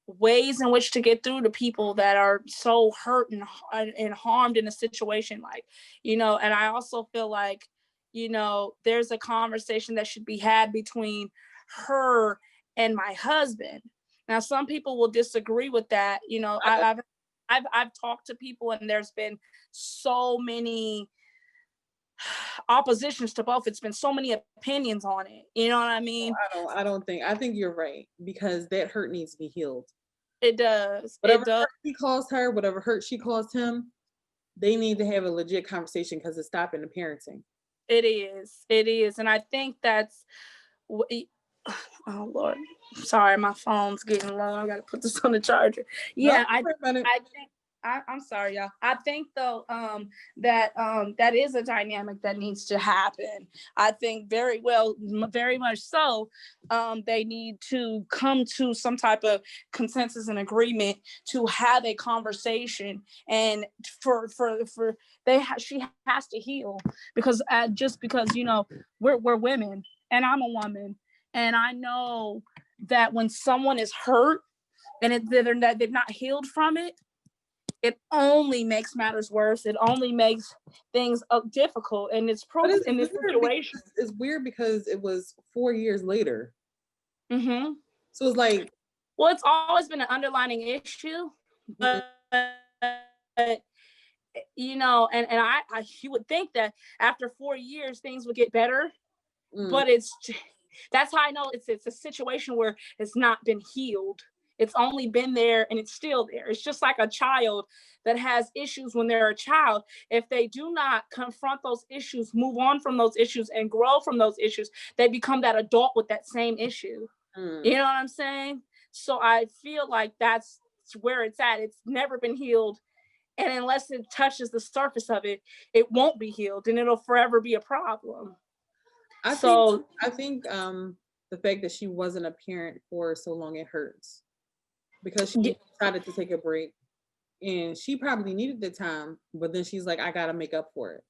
S3: ways in which to get through to people that are so hurt and harmed in a situation, like and I also feel like there's a conversation that should be had between her and my husband. Now some people will disagree with that. I've talked to people, and there's been so many oppositions to both. It's been so many opinions on it, you know what I mean?
S1: I think you're right, because that hurt needs to be healed.
S3: It does.
S1: Whatever
S3: It does.
S1: hurt he caused her, whatever hurt she caused him, they need to have a legit conversation because it's stopping the parenting.
S3: It is. And I think that's oh Lord, sorry, my phone's getting low. I gotta put this on the charger. Yeah, I think I'm sorry, y'all. I think though that is a dynamic that needs to happen. I think very much so. They need to come to some type of consensus and agreement to have a conversation, and she has to heal, because just because we're women and I'm a woman, and I know that when someone is hurt and they've not healed from it, it only makes matters worse. It only makes things difficult. And it's proof in this situation.
S1: It's weird because it was 4 years later.
S3: Mm-hmm.
S1: So it's like,
S3: well, it's always been an underlining issue, but and you would think that after 4 years things would get better, but that's how I know it's a situation where it's not been healed. It's only been there and it's still there. It's just like a child that has issues when they're a child. If they do not confront those issues, move on from those issues, and grow from those issues, they become that adult with that same issue. You know what I'm saying? So I feel like that's where it's at. It's never been healed. And unless it touches the surface of it, it won't be healed, and it'll forever be a problem.
S1: I think the fact that she wasn't a parent for so long, it hurts, because she decided to take a break, and she probably needed the time, but then she's like, I gotta make up for it.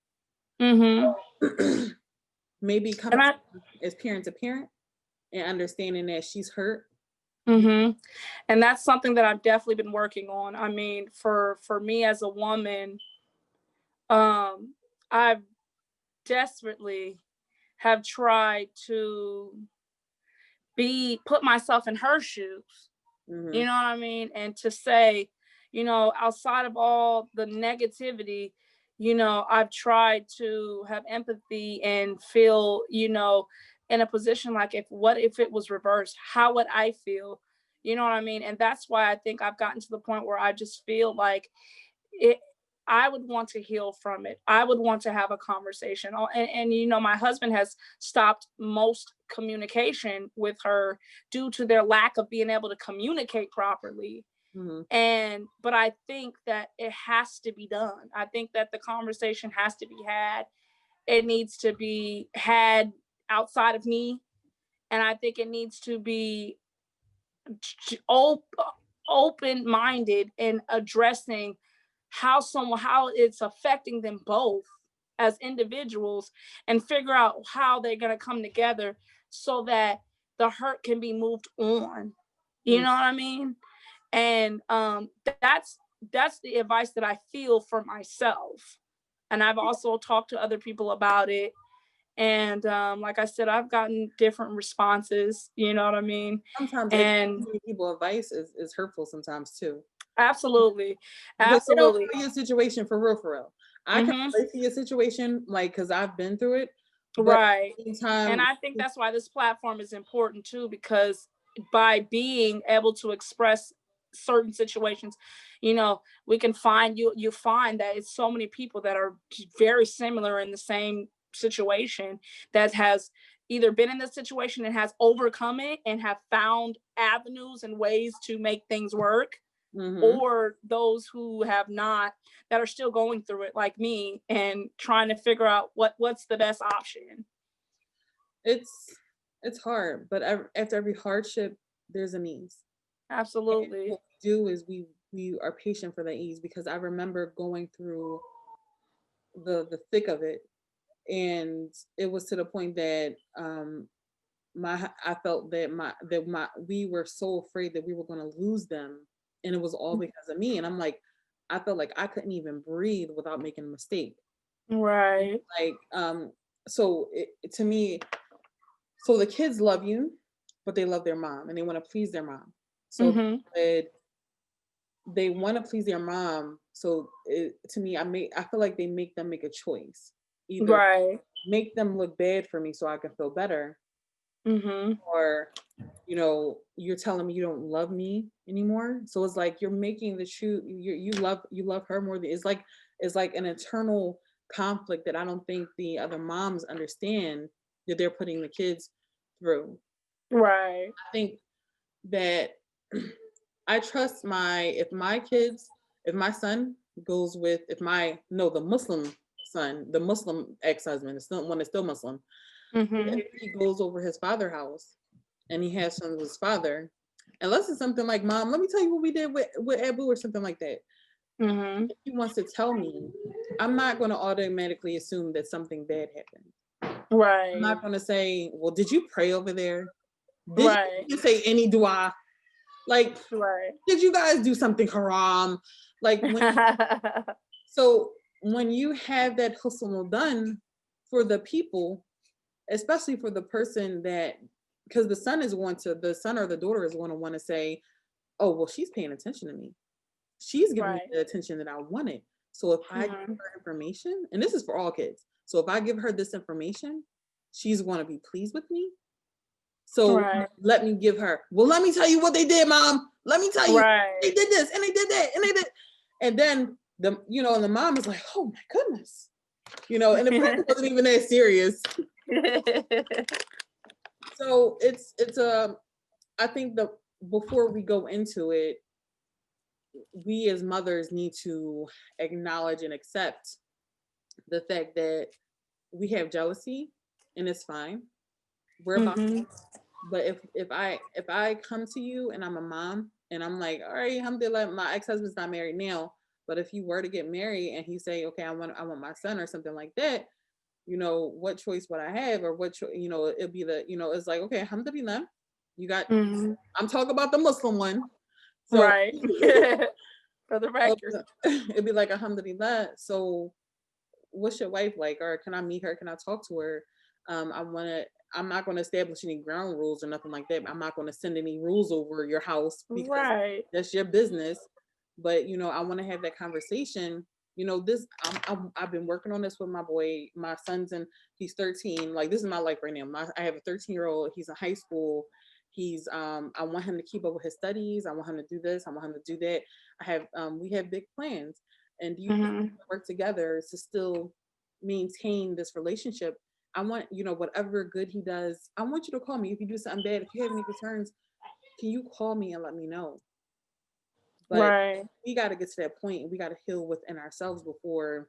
S3: Mm-hmm.
S1: Maybe coming as parent to parent and understanding that she's hurt.
S3: Mm-hmm. And that's something that I've definitely been working on. I mean, for me as a woman, I've desperately have tried to put myself in her shoes.
S1: Mm-hmm.
S3: You know what I mean? And to say, outside of all the negativity, I've tried to have empathy and feel, in a position like, what if it was reversed? How would I feel? You know what I mean? And that's why I think I've gotten to the point where I just feel like it, I would want to heal from it. I would want to have a conversation. Oh, and my husband has stopped most communication with her due to their lack of being able to communicate properly.
S1: Mm-hmm.
S3: But I think that it has to be done. I think that the conversation has to be had. It needs to be had outside of me. And I think it needs to be open-minded in addressing how it's affecting them both as individuals, and figure out how they're going to come together so that the hurt can be moved on. You know what I mean? And that's the advice that I feel for myself. And I've also talked to other people about it. And like I said, I've gotten different responses, you know what I mean?
S1: Sometimes
S3: And
S1: giving people advice is hurtful sometimes too.
S3: absolutely.
S1: Because they don't
S3: Absolutely.
S1: know your situation for real, for real. I can
S3: Mhm.
S1: relate to your situation, like, because I've been through it. But
S3: Right.
S1: at the same time,
S3: And I think that's why this platform is important too, because by being able to express certain situations, we can find you find that it's so many people that are very similar in the same situation, that has either been in this situation and has overcome it and have found avenues and ways to make things work,
S1: mhm,
S3: or those who have not, that are still going through it like me and trying to figure out what's the best option.
S1: it's hard, but after every hardship, there's an ease. And
S3: Absolutely.
S1: what we do is we are patient for the ease, because I remember going through the thick of it, and it was to the point that I felt that my we were so afraid that we were going to lose them, and it was all because of me. And I'm like, I felt like I couldn't even breathe without making a mistake.
S3: Right.
S1: Like, so to me, so the kids love you, but they love their mom and they want to please their mom. So
S3: Mm-hmm.
S1: they want to please their mom. So to me, I feel like they make them make a choice, either
S3: Right.
S1: make them look bad for me so I can feel better,
S3: Mm-hmm.
S1: or you're telling me you don't love me anymore. So it's like you're making the truth. You love her more than, it's like an internal conflict that I don't think the other moms understand that they're putting the kids through.
S3: Right.
S1: I think that I trust if my son goes with, if my no the Muslim son, the Muslim ex-husband, is still one is still Muslim,
S3: Mm-hmm.
S1: if he goes over his father's house and he has sons with his father, unless it's something like, Mom, let me tell you what we did with Abu, or something like that.
S3: Mm-hmm.
S1: If he wants to tell me, I'm not going to automatically assume that something bad happened. I'm
S3: Right.
S1: not going to say, well, did you pray over there? Did
S3: Right.
S1: you say any dua? Like,
S3: Right.
S1: did you guys do something haram? Like, so when you have that husn done for the people, especially for the person that, because the son or the daughter is going to want to say, oh, well, she's paying attention to me. She's giving me
S3: Right.
S1: the attention that I wanted. So if I give
S3: Mm-hmm.
S1: her information, and this is for all kids, so if I give her this information, she's going to be pleased with me. So
S3: Right.
S1: let me give her, well, let me tell you what they did, Mom. Let me tell you, they
S3: Right.
S1: did this and they did that and they did. And then and the mom is like, oh my goodness. And the prayer wasn't even that serious. So I think that before we go into it, we as mothers need to acknowledge and accept the fact that we have jealousy, and it's fine. We're about,
S3: Mm-hmm.
S1: but if I come to you and I'm a mom and I'm like, all right, alhamdulillah, my ex-husband's not married now, but if you were to get married and he say, okay, I want my son or something like that, what choice would I have, or it'd be it's like, okay, alhamdulillah, you got,
S3: Mm-hmm.
S1: I'm talking about the Muslim one. So
S3: Right. For the record.
S1: it'd be like, alhamdulillah. So what's your wife like? Or can I meet her? Can I talk to her? I'm not going to establish any ground rules or nothing like that. I'm not going to send any rules over your house because
S3: Right.
S1: that's your business. But I want to have that conversation. This I've been working on this with my boy. My son's he's 13. Like, this is my life right now. I have a 13-year-old. He's in high school. He's I want him to keep up with his studies. I want him to do this. I want him to do that. We have big plans. And do you think we can work together to still maintain this relationship? I want, whatever good he does, I want you to call me. If you do something bad, if you have any concerns, can you call me and let me know? But
S3: Right.
S1: we got to get to that point, and we got to heal within ourselves before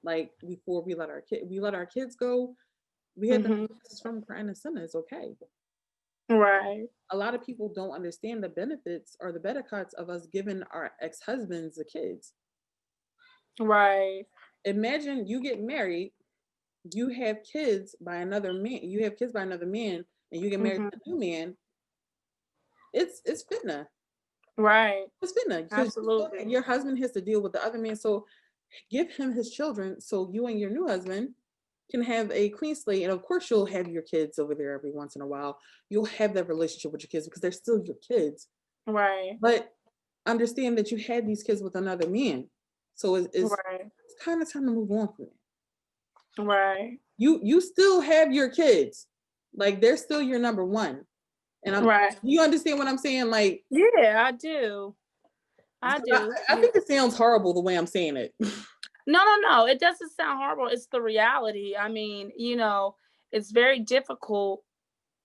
S1: we let our kids go. We had the from crying and sin is okay.
S3: Right.
S1: A lot of people don't understand the benefits or the benefits of us giving our ex-husbands the kids.
S3: Right.
S1: Imagine you get married, you have kids by another man, and you get married to a new man. It's fitna.
S3: Right.
S1: It's fitna.
S3: Absolutely.
S1: Your husband has to deal with the other man, so give him his children so you and your new husband can have a clean slate. And of course, you'll have your kids over there every once in a while. You'll have that relationship with your kids because they're still your kids.
S3: Right.
S1: But understand that you had these kids with another man, so it's kind of time to move on from it.
S3: Right.
S1: You still have your kids, like they're still your number one. And you understand what I'm saying? Like,
S3: yeah, I do. I do.
S1: I think it sounds horrible the way I'm saying it.
S3: No. It doesn't sound horrible. It's the reality. I mean, it's very difficult.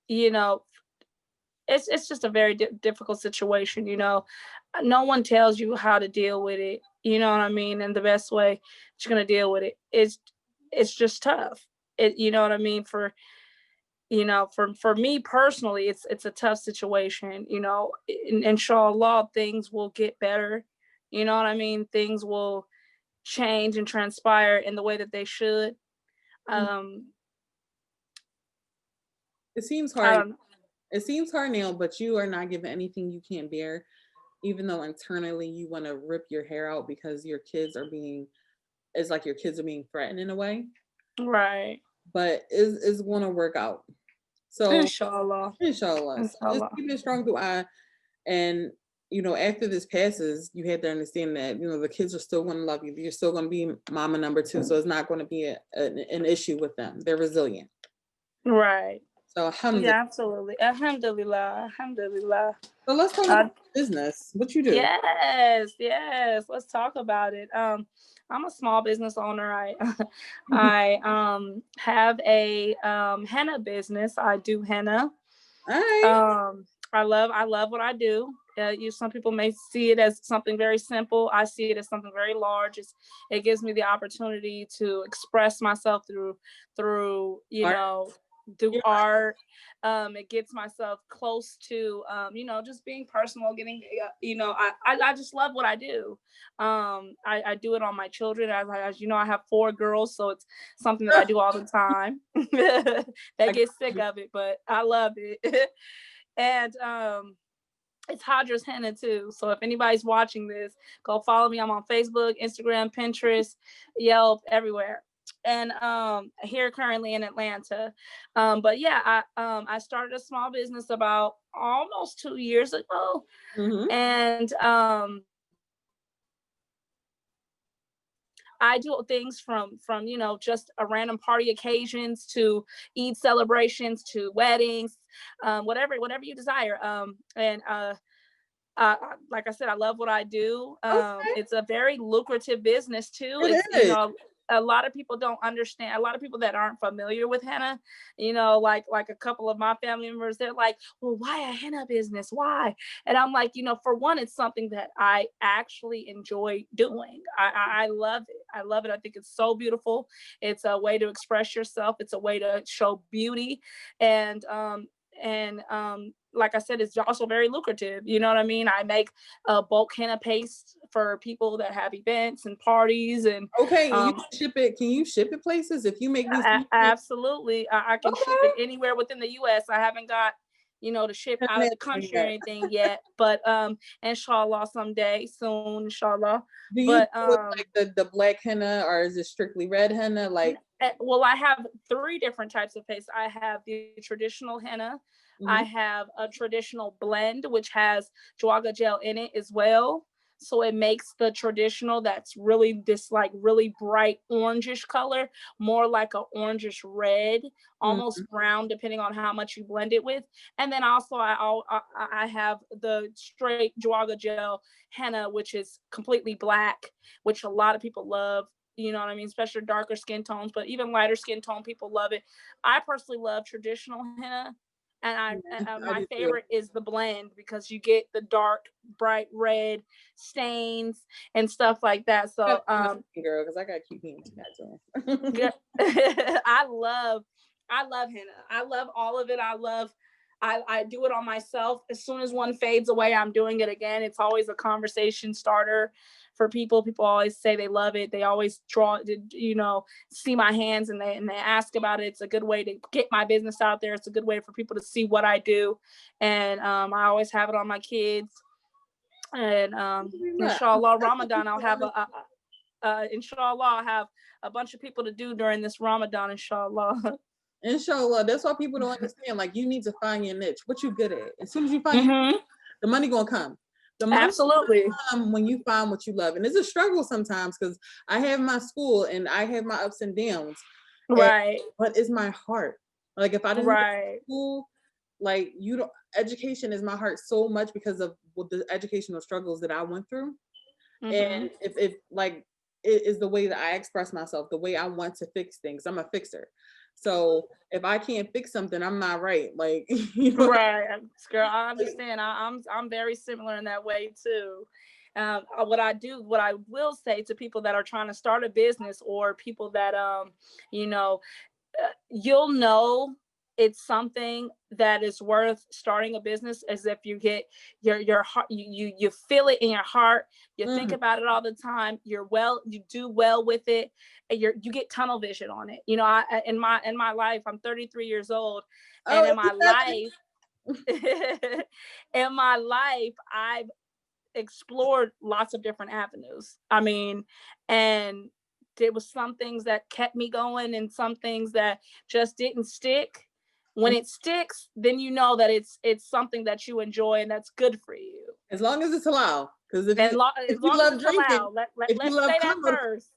S3: It's just a very difficult situation. No one tells you how to deal with it. You know what I mean? And the best way that you're gonna deal with it is, it's just tough. You know what I mean? For me personally, it's a tough situation. Inshallah, things will get better. You know what I mean? Things will change and transpire in the way that they should.
S1: It seems hard. It seems hard now, but you are not given anything you can't bear, even though internally you want to rip your hair out because it's like your kids are being threatened in a way.
S3: Right.
S1: But it's going to work out. So
S3: Inshallah.
S1: Just keep it strong through eye. And after this passes, you have to understand that the kids are still going to love you. You're still going to be mama number 2, so it's not going to be an issue with them. They're resilient.
S3: Right.
S1: So
S3: alhamdulillah. Yeah, absolutely. Alhamdulillah.
S1: So let's talk about business. What you do?
S3: Yes. Let's talk about it. I'm a small business owner. I have a henna business. I do henna.
S1: All right.
S3: I love what I do. Some people may see it as something very simple. I see it as something very large. It gives me the opportunity to express myself through art. It gets myself close to just being personal, getting I just love what I do. I do it on my children. As you know, I have 4 girls, so it's something that I do all the time. They get sick of it, but I love it. And it's Hadra's Henna too. So if anybody's watching this, go follow me. I'm on Facebook, Instagram, Pinterest, Yelp, everywhere. And here currently in Atlanta. But yeah, I started a small business about almost 2 years ago. And I do things from just a random party occasions to Eid celebrations to weddings, whatever you desire. And like I said, I love what I do. It's a very lucrative business too. A lot of people don't understand. A lot of people that aren't familiar with henna, like a couple of my family members, they're like, well, why a henna business? Why? And I'm like, for one, it's something that I actually enjoy doing. I love it. I think it's so beautiful. It's a way to express yourself. It's a way to show beauty. And like I said, it's also very lucrative. You know what I mean? I make bulk henna paste for people that have events and parties. And
S1: okay, you can ship it. Can you ship it places if you make these?
S3: Absolutely, I can ship it anywhere within the U.S. I haven't got to ship out of the country or anything yet, but inshallah someday soon, inshallah.
S1: Do you like the black henna, or is it strictly red henna? Like
S3: Well, I have 3 different types of paste. I have the traditional henna. I have a traditional blend, which has Juaga gel in it as well. So it makes the traditional that's really this like really bright orangish color, more like a orangish red,
S1: Mm-hmm.
S3: almost brown, depending on how much you blend it with. And then also I have the straight Juaga gel henna, which is completely black, which a lot of people love. You know what I mean? Especially darker skin tones, but even lighter skin tone, people love it. I personally love traditional henna.
S1: I
S3: My
S1: do too.
S3: favorite is the blend because you get the dark, bright red stains and stuff like that. So,
S1: Girl, because I got cute hands. Too.
S3: yeah, I love henna. I love all of it. I do it on myself. As soon as one fades away, I'm doing it again. It's always a conversation starter for people. People always say they love it. They always see my hands and they ask about it. It's a good way to get my business out there. It's a good way for people to see what I do. And I always have it on my kids. And inshallah, Ramadan, I'll have inshallah, I'll have a bunch of people to do during this Ramadan, inshallah.
S1: Inshallah. That's why people don't understand. Like, you need to find your niche. What you good at. As soon as you find the money gonna come. The money
S3: Absolutely.
S1: come when you find what you love. And it's a struggle sometimes because I have my school and I have my ups and downs.
S3: Right.
S1: But it's my heart. Like, if I didn't go to school, like, education is my heart so much because of what the educational struggles that I went through. And if like, it is the way that I express myself, the way I want to fix things. I'm a fixer. So if I can't fix something, I'm not right. Like,
S3: Right, girl, I understand. I'm very similar in that way too. What I will say to people that are trying to start a business or people that you know, you'll know it's something that is worth starting a business as if you get your heart, you feel it in your heart, you think about it all the time, you do well with it, and you get tunnel vision on it. In my life, I'm 33 years old, and in my life I've explored lots of different avenues. I mean, and there was some things that kept me going and some things that just didn't stick. When it sticks, then you know that it's something that you enjoy and that's good for you.
S1: As long as it's halal. Because if you
S3: love drinking, allowed, let's say that first.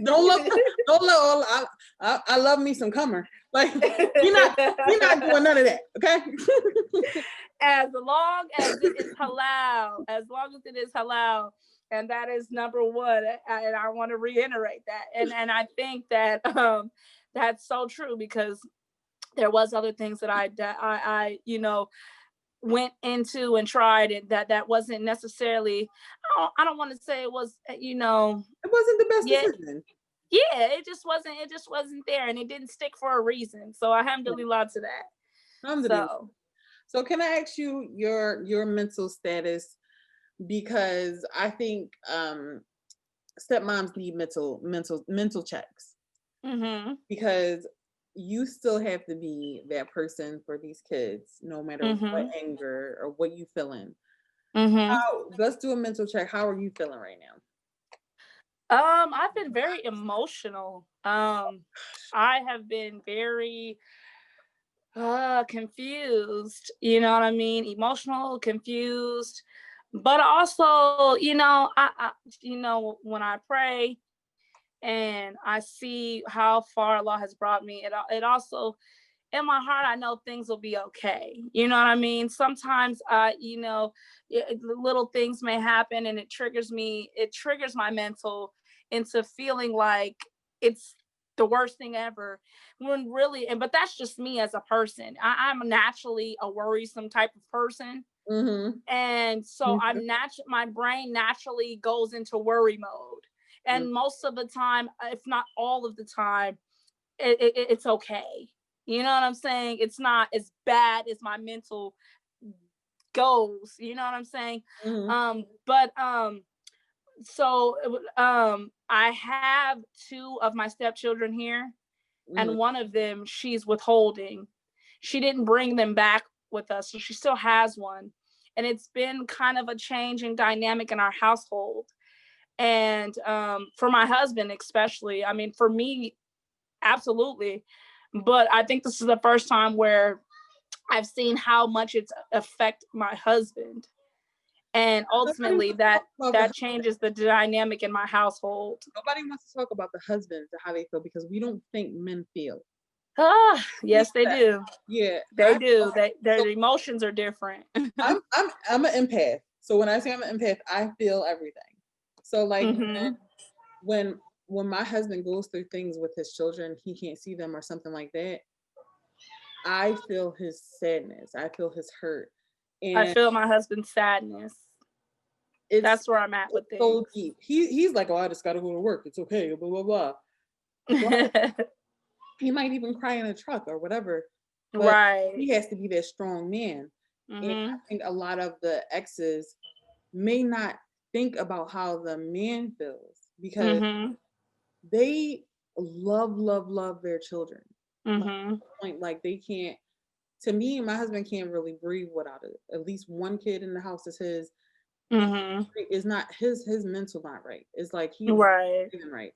S1: don't love. I love me some cummer. Like, you're not doing none of that, okay?
S3: As long as it is halal, and that is number one. And I want to reiterate that. And I think that that's so true because there was other things that I went into and tried, and that wasn't necessarily. I don't want to say it was.
S1: It wasn't the best decision.
S3: Yeah, it just wasn't there, and it didn't stick for a reason. So alhamdulillah to that.
S1: So can I ask you your mental status? Because I think stepmoms need mental checks. Because you still have to be that person for these kids, no matter what anger or what you feeling. Let's do a mental check. How are you feeling right now?
S3: I've been very emotional. I have been very confused, you know what I mean? Emotional, confused. But also, I when I pray and I see how far Allah has brought me, it also, in my heart, I know things will be okay. You know what I mean? Sometimes, little things may happen and it triggers my mental into feeling like it's the worst thing ever. When really, but that's just me as a person. I'm naturally a worrisome type of person. And so my brain naturally goes into worry mode. And most of the time, if not all of the time, it's okay. You know what I'm saying? It's not as bad as my mental goes. You know what I'm saying? So I have 2 of my stepchildren here, and one of them she's withholding. She didn't bring them back with us, so she still has one. And it's been kind of a change in dynamic in our household. And for my husband especially, I mean, for me, absolutely. But I think this is the first time where I've seen how much it's affect my husband. And
S1: Nobody
S3: ultimately
S1: wants to talk about
S3: that changes the dynamic in my household.
S1: nobody wants to talk about the husbands and how they feel because we don't think men feel.
S3: Ah, yes, they do.
S1: Yeah,
S3: They do. Their
S1: so
S3: emotions are different.
S1: I'm an empath. So when I say I'm an empath, I feel everything. So like
S3: Mhm.
S1: when when my husband goes through things with his children, he can't see them or something like that. I feel his sadness. I feel his hurt,
S3: I
S1: and
S3: feel my husband's sadness.
S1: it's
S3: That's where I'm at with
S1: so
S3: things.
S1: deep. He's like, oh, I just got to go to work. It's okay. Blah blah blah. But he might even cry in a truck or whatever. But
S3: Right.
S1: he has to be that strong man. And I
S3: Mhm.
S1: think a lot of the exes may not think about how the man feels because
S3: Mhm.
S1: they love their children. Like,
S3: Mhm.
S1: point like they can't. To me, my husband can't really breathe without it. At least one kid in the house is his. He
S3: Mhm.
S1: is not his mental not right. It's like he's
S3: Right.
S1: breathing right,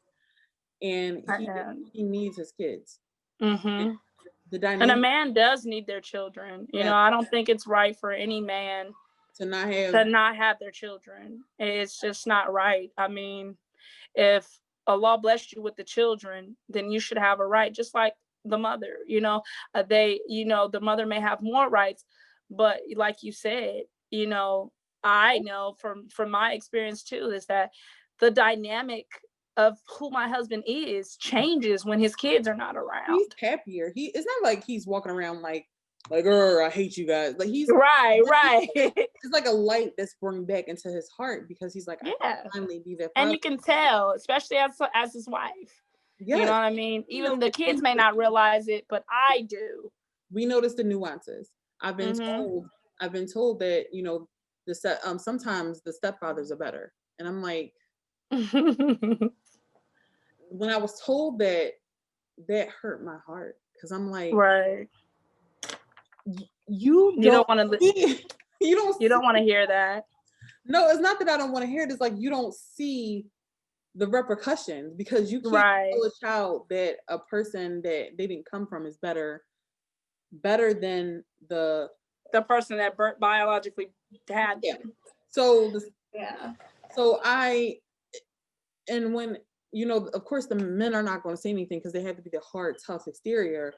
S1: and
S3: I
S1: he
S3: am.
S1: he needs his kids. And
S3: Mhm.
S1: the
S3: And a
S1: dynamic,
S3: man does need their children.
S1: yeah,
S3: I don't think it's right for any man
S1: to not have,
S3: to not have their children. It's just not right. I mean, if Allah blessed you with the children, then you should have a right, just like the mother. The mother may have more rights, but like you said, I know from my experience too is that the dynamic of who my husband is changes when his kids are not
S1: he's
S3: around.
S1: happier. It's not like he's walking around like I hate you guys. Like
S3: Right, right.
S1: it's like a light that's brought back into his heart because he's like, I can
S3: Yeah.
S1: finally be that
S3: And
S1: father.
S3: you can tell, especially as his wife. You know
S1: Yes,
S3: what I mean?
S1: you know,
S3: Even the kids may not realize it, but I do.
S1: we notice the nuances. I've been
S3: Mhm.
S1: told, I've been told that sometimes the stepfathers are better, and I'm like, when I was told that, that hurt my heart because I'm like,
S3: Right.
S1: you
S3: You
S1: don't
S3: don't want to.
S1: see, you don't
S3: You
S1: see.
S3: don't want to hear that.
S1: No, it's not that I don't want to hear it. It's like you don't see the repercussions because you can't
S3: Right.
S1: tell a child that a person that they didn't come from is better than the,
S3: The person that biologically had
S1: yeah.
S3: them.
S1: So the
S3: Yeah.
S1: so I and when of course the men are not going to say anything because they have to be the hard, tough exterior.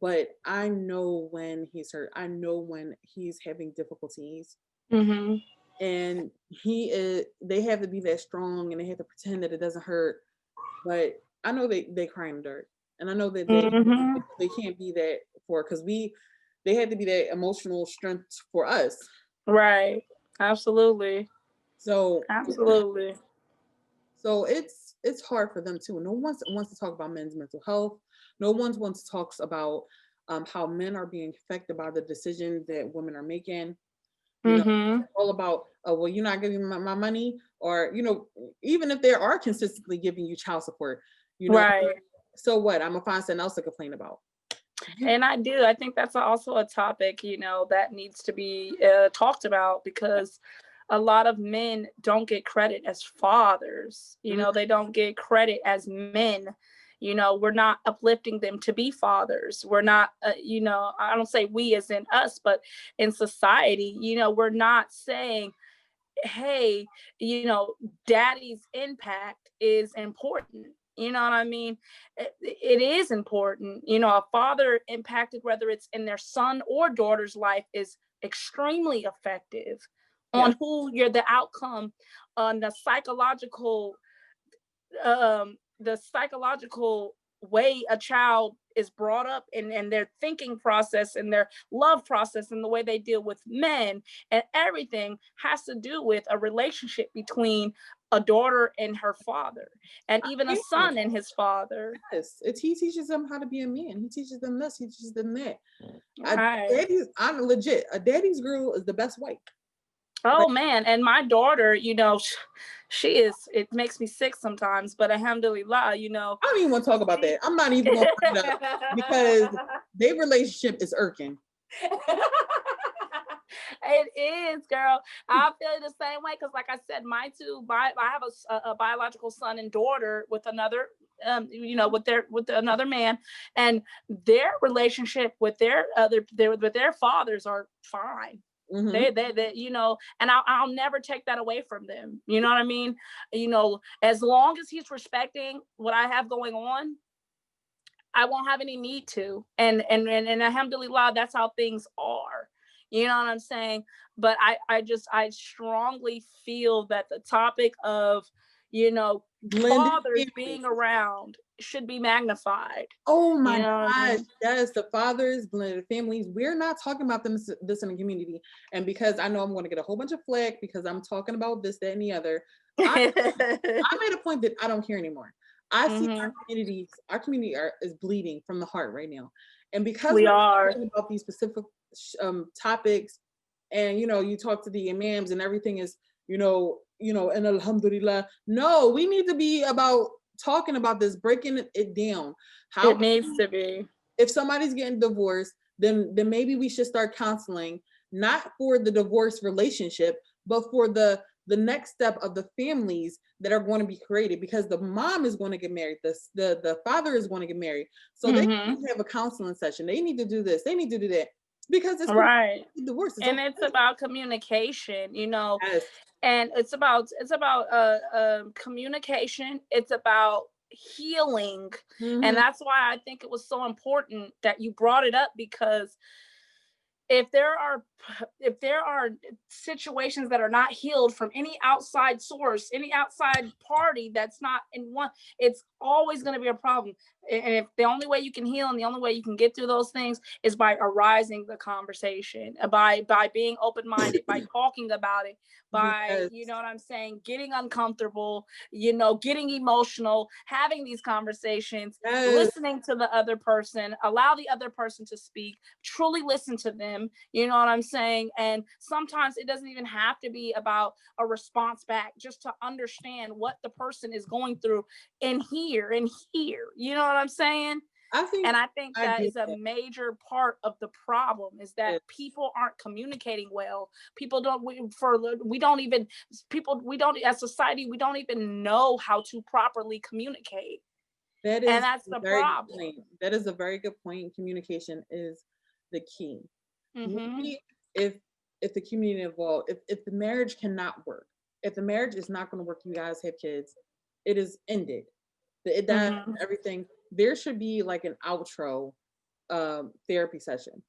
S1: But I know when he's hurt. I know when he's having difficulties,
S3: Mhm.
S1: and they have to be that strong and they have to pretend that it doesn't hurt. But I know they cry in the dirt, and I know that
S3: Mhm.
S1: they can't be that for because they had to be that emotional strength for us.
S3: Right. Absolutely.
S1: So
S3: Absolutely.
S1: so it's hard for them too. No one wants to talk about men's mental health. No one wants to talk about how men are being affected by the decisions that women are making. You know,
S3: Mhm.
S1: all about, oh, well, you're not giving me my money, or even if they are consistently giving you child support, you know,
S3: Right.
S1: so what? I'm gonna find something else to complain about. You,
S3: And I do. I think that's also a topic, that needs to be talked about because a lot of men don't get credit as fathers.
S1: mm,
S3: They don't get credit as men. We're not uplifting them to be fathers. We're not, I don't say we as in us, but in society, we're not saying, hey, daddy's impact is important. You know what I mean? It is important. A father impacted, whether it's in their son or daughter's life, is extremely effective
S1: yes,
S3: on who you're the outcome on the psychological way a child is brought up and their thinking process and their love process and the way they deal with men and everything has to do with a relationship between a daughter and her father and even a
S1: yeah,
S3: son and his father.
S1: yes. He teaches them how to be a man. He teaches them this. He teaches them that.
S3: Right.
S1: I'm legit. A daddy's girl is the best wife. Like,
S3: Oh man, and my daughter, she is, it makes me sick sometimes, but alhamdulillah,
S1: I don't even want to talk about that. I'm not even gonna bring it up because their relationship is irking.
S3: It is, girl. I feel the same way because, like I said, I have a biological son and daughter with another with another man, and their relationship with their fathers are fine.
S1: Mhm.
S3: They, and I'll never take that away from them. You know what I mean? As long as he's respecting what I have going on, I won't have any need to. And alhamdulillah, that's how things are. You know what I'm saying? But I strongly feel that the topic of,
S1: Blended
S3: fathers being
S1: families.
S3: around should be magnified.
S1: Oh
S3: You
S1: my
S3: know what I
S1: gosh,
S3: mean?
S1: yes, the fathers, blended families. We're not talking about this in the community. And because I know I'm going to get a whole bunch of flack because I'm talking about this, that, and the other, I made a point that I don't care anymore. I see
S3: Mhm.
S1: our community is bleeding from the heart right now. And because
S3: We
S1: we're
S3: are.
S1: talking about these specific topics, and you talk to the imams and everything is, and alhamdulillah. No, we need to be about talking about this, breaking it down. How
S3: It needs to be.
S1: if somebody's getting divorced, then maybe we should start counseling, not for the divorce relationship, but for the next step of the families that are going to be created, because the mom is going to get married, the father is going to get married, so they
S3: Mhm.
S1: need to have a counseling session. They need to do this, they need to do that, because it's
S3: Right.
S1: divorce. It's
S3: And
S1: okay.
S3: it's about communication,
S1: Yes.
S3: and it's about communication. It's about healing. And
S1: Mhm.
S3: that's why I think it was so important that you brought it up, because if there are situations that are not healed from any outside source, any outside party that's not in one, it's always going to be a problem. And if the only way you can heal and the only way you can get through those things is by arising the conversation, by being open-minded, by talking about it, by,
S1: Yes.
S3: what I'm saying, getting uncomfortable, getting emotional, having these conversations,
S1: Yes.
S3: listening to the other person, allow the other person to speak, truly listen to them. You know what I'm saying? And sometimes it doesn't even have to be about a response back, just to understand what the person is going through and here. You know what I'm saying?
S1: I think
S3: And I think
S1: I
S3: that
S1: get
S3: is a
S1: that.
S3: major part of the problem, is that
S1: Yes.
S3: people aren't communicating well. People don't, we don't even, we don't, as society, we don't even know how to properly communicate.
S1: That
S3: And
S1: is
S3: that's
S1: a
S3: the
S1: very good
S3: problem.
S1: point. That is a very good point. Communication is the key.
S3: Mm-hmm.
S1: Maybe if the community involved, if the marriage cannot work, if the marriage is not going to work, you guys have kids, it is ended. It dies,
S3: Mm-hmm.
S1: everything. There should be like an outro therapy session.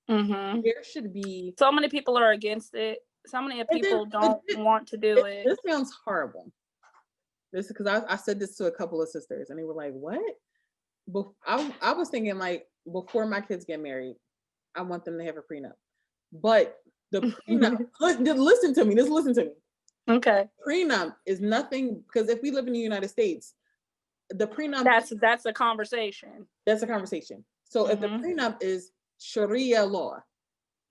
S3: Mm-hmm.
S1: There should be,
S3: So many people are against it. So many
S1: and then
S3: people don't want to do it.
S1: this sounds horrible. This is because I said this to a couple of sisters and they were like, "What?" But I was thinking like before my kids get married, I want them to have a prenup. But the prenup, listen to me. Just listen to me.
S3: Okay.
S1: Prenup is nothing, because if we live in the United States, the prenup,
S3: That's a conversation.
S1: that's a conversation. So if the
S3: Mm-hmm.
S1: prenup is Sharia law,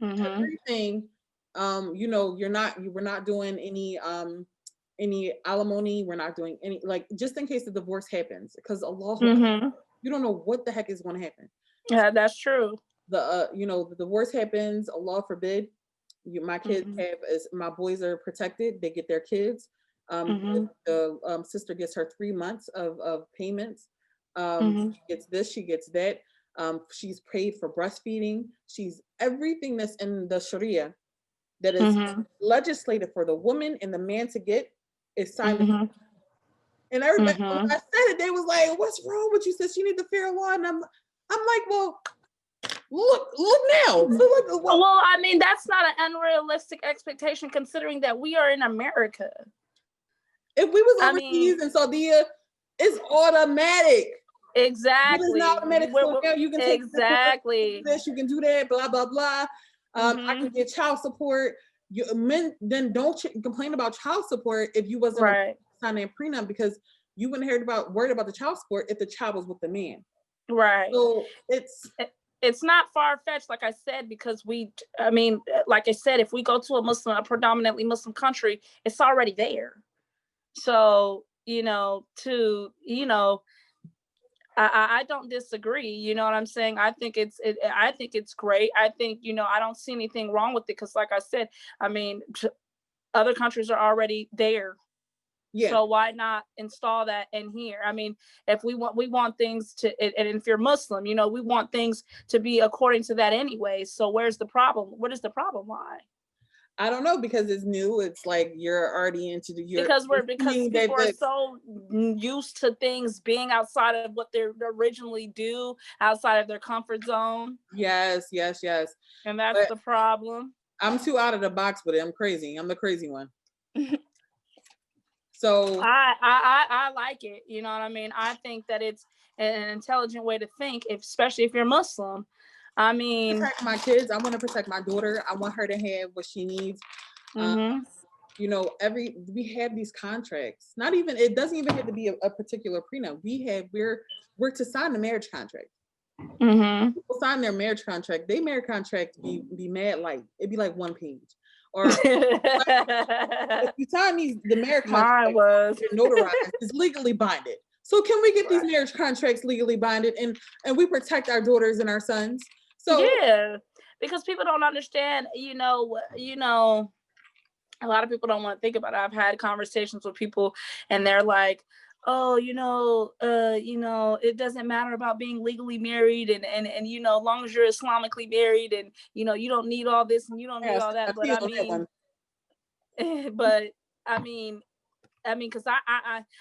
S3: Mm-hmm.
S1: everything, we're not doing any alimony, we're not doing any, like, just in case the divorce happens, because Allah,
S3: Mm-hmm.
S1: you don't know what the heck is going to happen.
S3: Yeah, that's true.
S1: The divorce happens, Allah forbid. My kids
S3: Mm-hmm.
S1: have, as my boys are protected, they get their kids.
S3: Mm-hmm.
S1: The sister gets her 3 months of payments.
S3: Mm-hmm.
S1: She gets this, she gets that. She's paid for breastfeeding. She's everything that's in the Sharia that is
S3: Mm-hmm.
S1: legislated for the woman and the man to get is signed.
S3: Mm-hmm.
S1: And everybody, when
S3: Mm-hmm.
S1: I said it, they was like, "What's wrong with you, sis? You need to fear Allah." And I'm like, "Well, look now. So look, well,
S3: Well, I mean, that's not an unrealistic expectation, considering that we are in America.
S1: if we was
S3: I mean,
S1: overseas in Saudi, it's automatic. It is not
S3: exactly.
S1: automatic. So now you can take
S3: Exactly.
S1: this, you can do that, blah blah blah. I
S3: Mm-hmm.
S1: can get child support. Men then don't complain about child support if you wasn't a
S3: Right.
S1: signing a prenup, because you wouldn't worried about the child support if the child was with the man.
S3: Right.
S1: So
S3: It's not far-fetched, like I said, because I mean, like I said, if we go to a predominantly Muslim country, it's already there. So, I don't disagree. You know what I'm saying? I think it's great. I think, I don't see anything wrong with it, because like I said, I mean, other countries are already there.
S1: Yeah.
S3: So why not install that in here? I mean, if we want things to, and if you're Muslim, you know, we want things to be according to that anyway. So where's the problem? What is the problem lie?
S1: I don't know, because it's new. It's like you're already into the
S3: Because
S1: assuming that
S3: people are so used to things being outside of what they originally do, outside of their comfort zone,
S1: yes,
S3: and that's
S1: but
S3: the problem.
S1: I'm too out of the box with it. I'm crazy. I'm the crazy one. So
S3: I like it. You know what I mean? I think that it's an intelligent way to think, especially if you're Muslim. I mean,
S1: protect my kids. I want to protect my daughter. I want her to have what she needs.
S3: mhm.
S1: You know, we have these contracts. Not even, it doesn't even have to be a particular prenup. We're to sign the marriage contract.
S3: Mhm.
S1: People sign their marriage contract. They marriage contract be mad light. It'd be like one page. Or if you sign the marriage contract,
S3: Mine was.
S1: they're notarized, it's legally binded. So can we get these marriage contracts legally binded, and we protect our daughters and our sons? So
S3: Yeah, because people don't understand. A lot of people don't want to think about it. I've had conversations with people, and they're like, "Oh, it doesn't matter about being legally married, and as long as you're Islamically married, and you don't need all this and you don't need
S1: yes,
S3: all that."
S1: I
S3: But
S1: feel
S3: I
S1: that
S3: mean,
S1: one.
S3: but I mean, because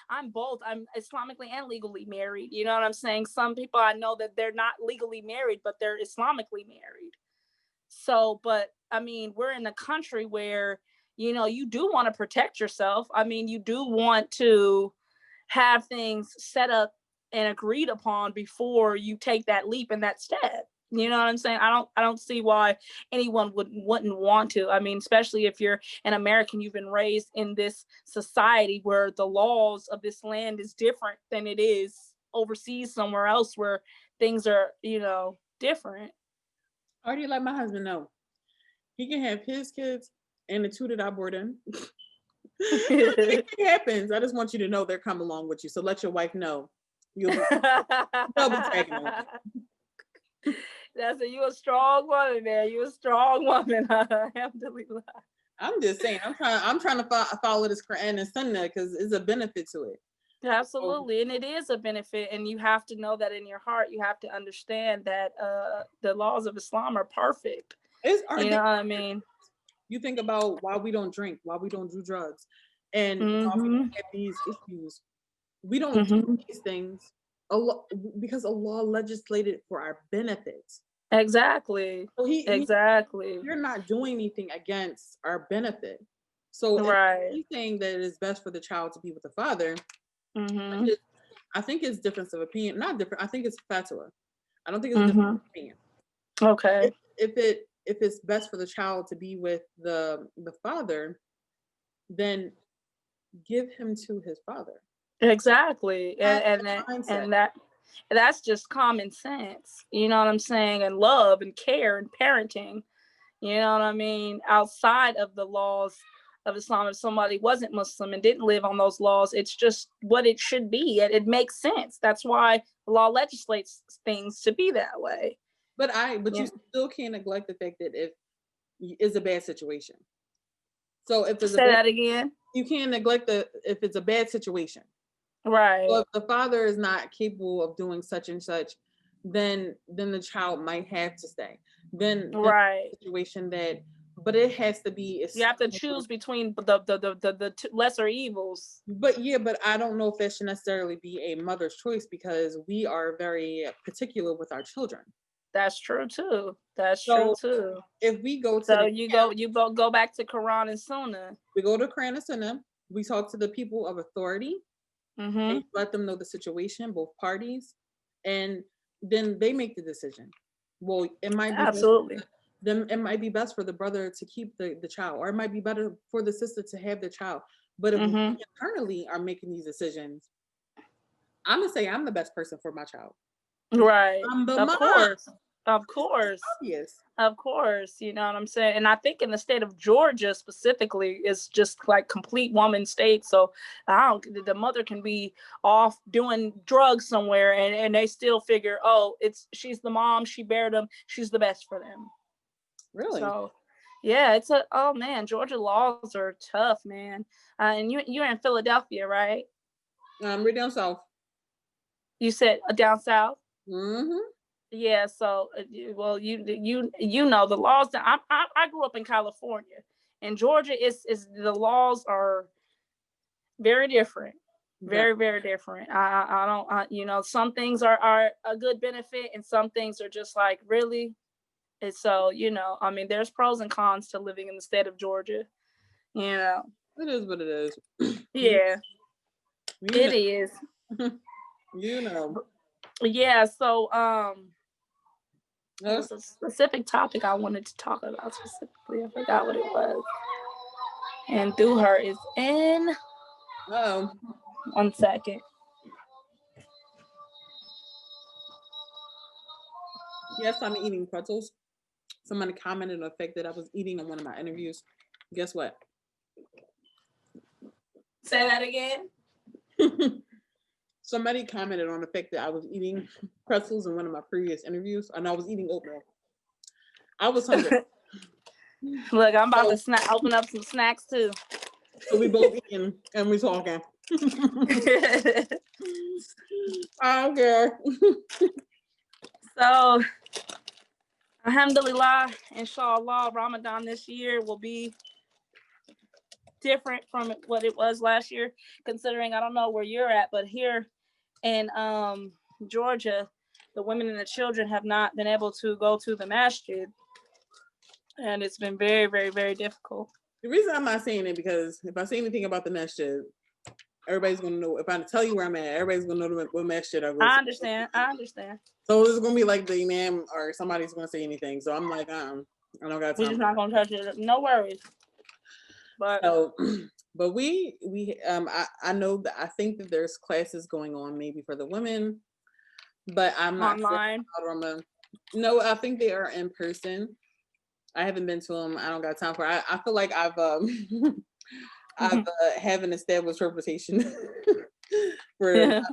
S3: I'm both. I'm Islamically and legally married. You know what I'm saying? Some people I know that they're not legally married, but they're Islamically married. So, but I mean, we're in a country where, you do want to protect yourself. I mean, you do want to have things set up and agreed upon before you take that leap and that step. You know what I'm saying? I don't see why anyone wouldn't want to. I mean, especially if you're an American, you've been raised in this society where the laws of this land is different than it is overseas somewhere else where things are, different.
S1: I already let my husband know he can have his kids and the two that I brought in. If anything happens, I just want you to know they're coming along with you. So let your wife know you'll be double tagging on.
S3: That's you a strong woman, man. You a strong woman. Alhamdulillah.
S1: I'm just saying, I'm trying to follow this Quran and Sunnah because it's a benefit to it.
S3: Absolutely, and it is a benefit, and you have to know that in your heart. You have to understand that the laws of Islam are perfect. You know what I mean?
S1: You think about why we don't drink, why we don't do drugs, and why we don't have these issues. We don't do these things because Allah legislated for our benefits.
S3: Exactly.
S1: So
S3: exactly.
S1: You're not doing anything against our benefit. So
S3: right.
S1: If he's saying that it is best for the child to be with the father, I think it's difference of opinion. Not different. I think it's fatwa. I don't think it's different of opinion.
S3: Okay.
S1: If it's best for the child to be with the father, then give him to his father.
S3: Exactly. And that's just common sense. You know what I'm saying? And love and care and parenting. You know what I mean? Outside of the laws of Islam, if somebody wasn't Muslim and didn't live on those laws, it's just what it should be. It makes sense. That's why the law legislates things to be that way.
S1: But you still can't neglect the fact that if it's a bad situation. So if it's
S3: that again,
S1: you can't neglect if it's a bad situation.
S3: Right.
S1: So if the father is not capable of doing such and such, then the child might have to stay. Then situation but it has to be.
S3: You have to choose between the lesser evils.
S1: But I don't know if that should necessarily be a mother's choice because we are very particular with our children.
S3: That's true too. True too.
S1: If we go to
S3: you go back to Quran and Sunnah.
S1: We go to Quran and Sunnah. We talk to the people of authority. And let them know the situation, both parties, and then they make the decision. Well, it might be
S3: absolutely.
S1: It might be best for the brother to keep the child, or it might be better for the sister to have the child. But if we internally are making these decisions, I'm gonna say I'm the best person for my child.
S3: Right.
S1: I'm the mom.
S3: Of course.
S1: Obvious.
S3: Of course. You know what I'm saying? And I think in the state of Georgia specifically, it's just like complete woman state. So the mother can be off doing drugs somewhere and they still figure, she's the mom, she bared them, she's the best for them.
S1: Really?
S3: So Yeah, oh man, Georgia laws are tough, man. And you're in Philadelphia, right?
S1: We're down south.
S3: You said down south.
S1: Mm-hmm.
S3: Yeah, so well, you know the laws that I grew up in California, and Georgia is the laws are very different, very different. I don't you know, some things are a good benefit, and some things are just like really. And so, you know, I mean, there's pros and cons to living in the state of Georgia. You know,
S1: It is what it is.
S3: yeah,
S1: You
S3: it
S1: know.
S3: is.
S1: You know.
S3: Yeah, so there
S1: Us?
S3: was a specific topic I wanted to talk about specifically. I forgot what it was. And through her is in.
S1: Oh.
S3: 1 second.
S1: Yes, I'm eating pretzels. Somebody commented on the fact that I was eating in one of my interviews. Guess what?
S3: Say that again.
S1: Somebody commented on the fact that I was eating pretzels in one of my previous interviews, and I was eating oatmeal. I was hungry.
S3: Look, I'm about to open up some snacks too.
S1: So we both eating and we talking. I don't care.
S3: So, alhamdulillah, inshallah, Ramadan this year will be different from what it was last year, considering I don't know where you're at, but here in Georgia, the women and the children have not been able to go to the masjid, and it's been very, very, very difficult.
S1: The reason I'm not saying it because if I say anything about the masjid, everybody's gonna know. If I tell you where I'm at, everybody's gonna know what masjid I go to.
S3: I understand.
S1: So it's gonna be like the imam or somebody's gonna say anything. So I'm like, I don't got time.
S3: We're just not gonna touch it. No worries. But
S1: so, but we I know that I think that there's classes going on maybe for the women, but I'm not
S3: online.
S1: No, I think they are in person. I haven't been to them. I don't got time for it. I feel like I've have an established reputation for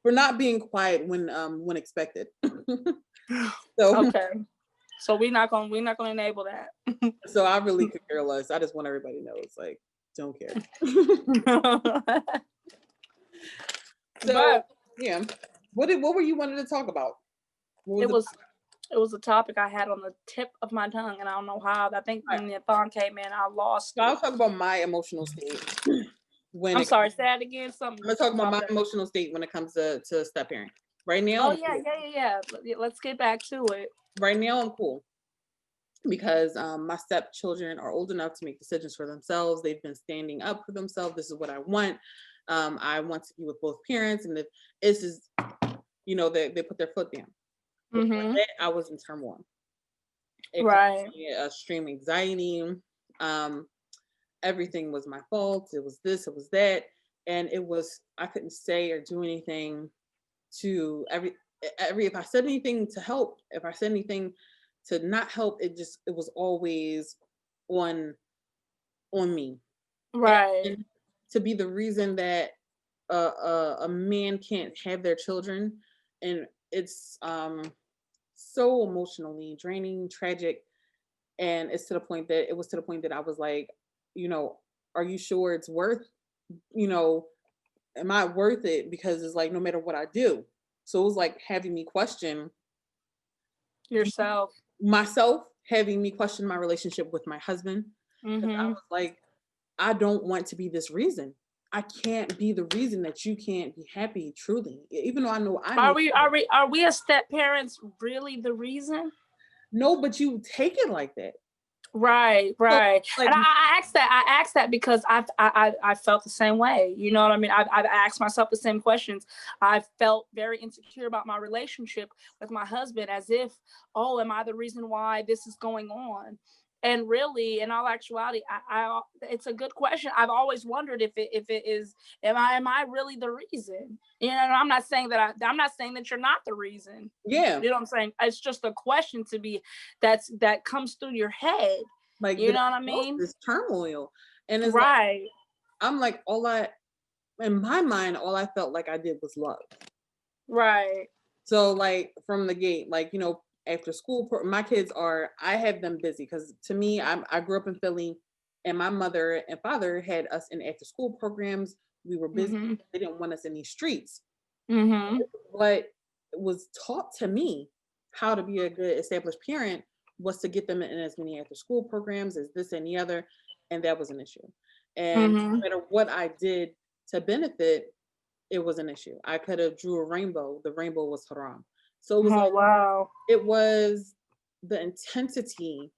S1: not being quiet when expected. So
S3: okay. So we're not gonna enable that.
S1: So I really could care less. I just want everybody to know it's like don't care. So
S3: but,
S1: yeah. What were you wanting to talk about?
S3: It was a topic I had on the tip of my tongue, and I don't know how. I think when the thought came in, I lost.
S1: So I'll talk about my emotional state.
S3: I'm sorry, say that again.
S1: I'm gonna talk about my emotional state when it comes to step parent. Right now.
S3: Oh yeah. Let's get back to it.
S1: Right now, I'm cool because my stepchildren are old enough to make decisions for themselves. They've been standing up for themselves. This is what I want. I want to be with both parents, and if this is, you know, they put their foot down.
S3: Mm-hmm.
S1: I was in turmoil.
S3: Right.
S1: Extreme anxiety. Everything was my fault. It was this, it was that. And I couldn't say or do anything to if I said anything to help, if I said anything to not help, it was always on me.
S3: Right.
S1: And to be the reason that a man can't have their children. And it's so emotionally draining, tragic. And it was to the point that I was like, you know, are you sure it's worth, you know, am I worth it? Because it's like, no matter what I do. So it was like having me question myself, having me question my relationship with my husband.
S3: Mm-hmm.
S1: I was like, I don't want to be this reason. I can't be the reason that you can't be happy truly. Even though I know
S3: are we as step parents really the reason?
S1: No, but you take it like that.
S3: Right.
S1: So, like,
S3: and I asked that because I felt the same way. You know what I mean? I've asked myself the same questions. I felt very insecure about my relationship with my husband, as if, oh, am I the reason why this is going on? And really, in all actuality, it's a good question. I've always wondered if it is, am I really the reason? You know, I'm not saying that I'm not saying that you're not the reason.
S1: Yeah.
S3: You know what I'm saying? It's just a question to be that comes through your head.
S1: Like,
S3: you know what I mean?
S1: This turmoil. And it's
S3: right.
S1: Like, I'm like, in my mind, all I felt like I did was love.
S3: Right.
S1: So like from the gate, like, you know, after school. My kids are, I have them busy because to me, I grew up in Philly, and my mother and father had us in after school programs. We were busy.
S3: Mm-hmm.
S1: They didn't want us in these streets.
S3: Mm-hmm.
S1: What was taught to me how to be a good established parent was to get them in as many after school programs as this and the other, and that was an issue. And no
S3: Mm-hmm.
S1: matter what I did to benefit, it was an issue. I could have drew a rainbow. The rainbow was haram. So it was
S3: Oh
S1: like,
S3: wow.
S1: it was the intensity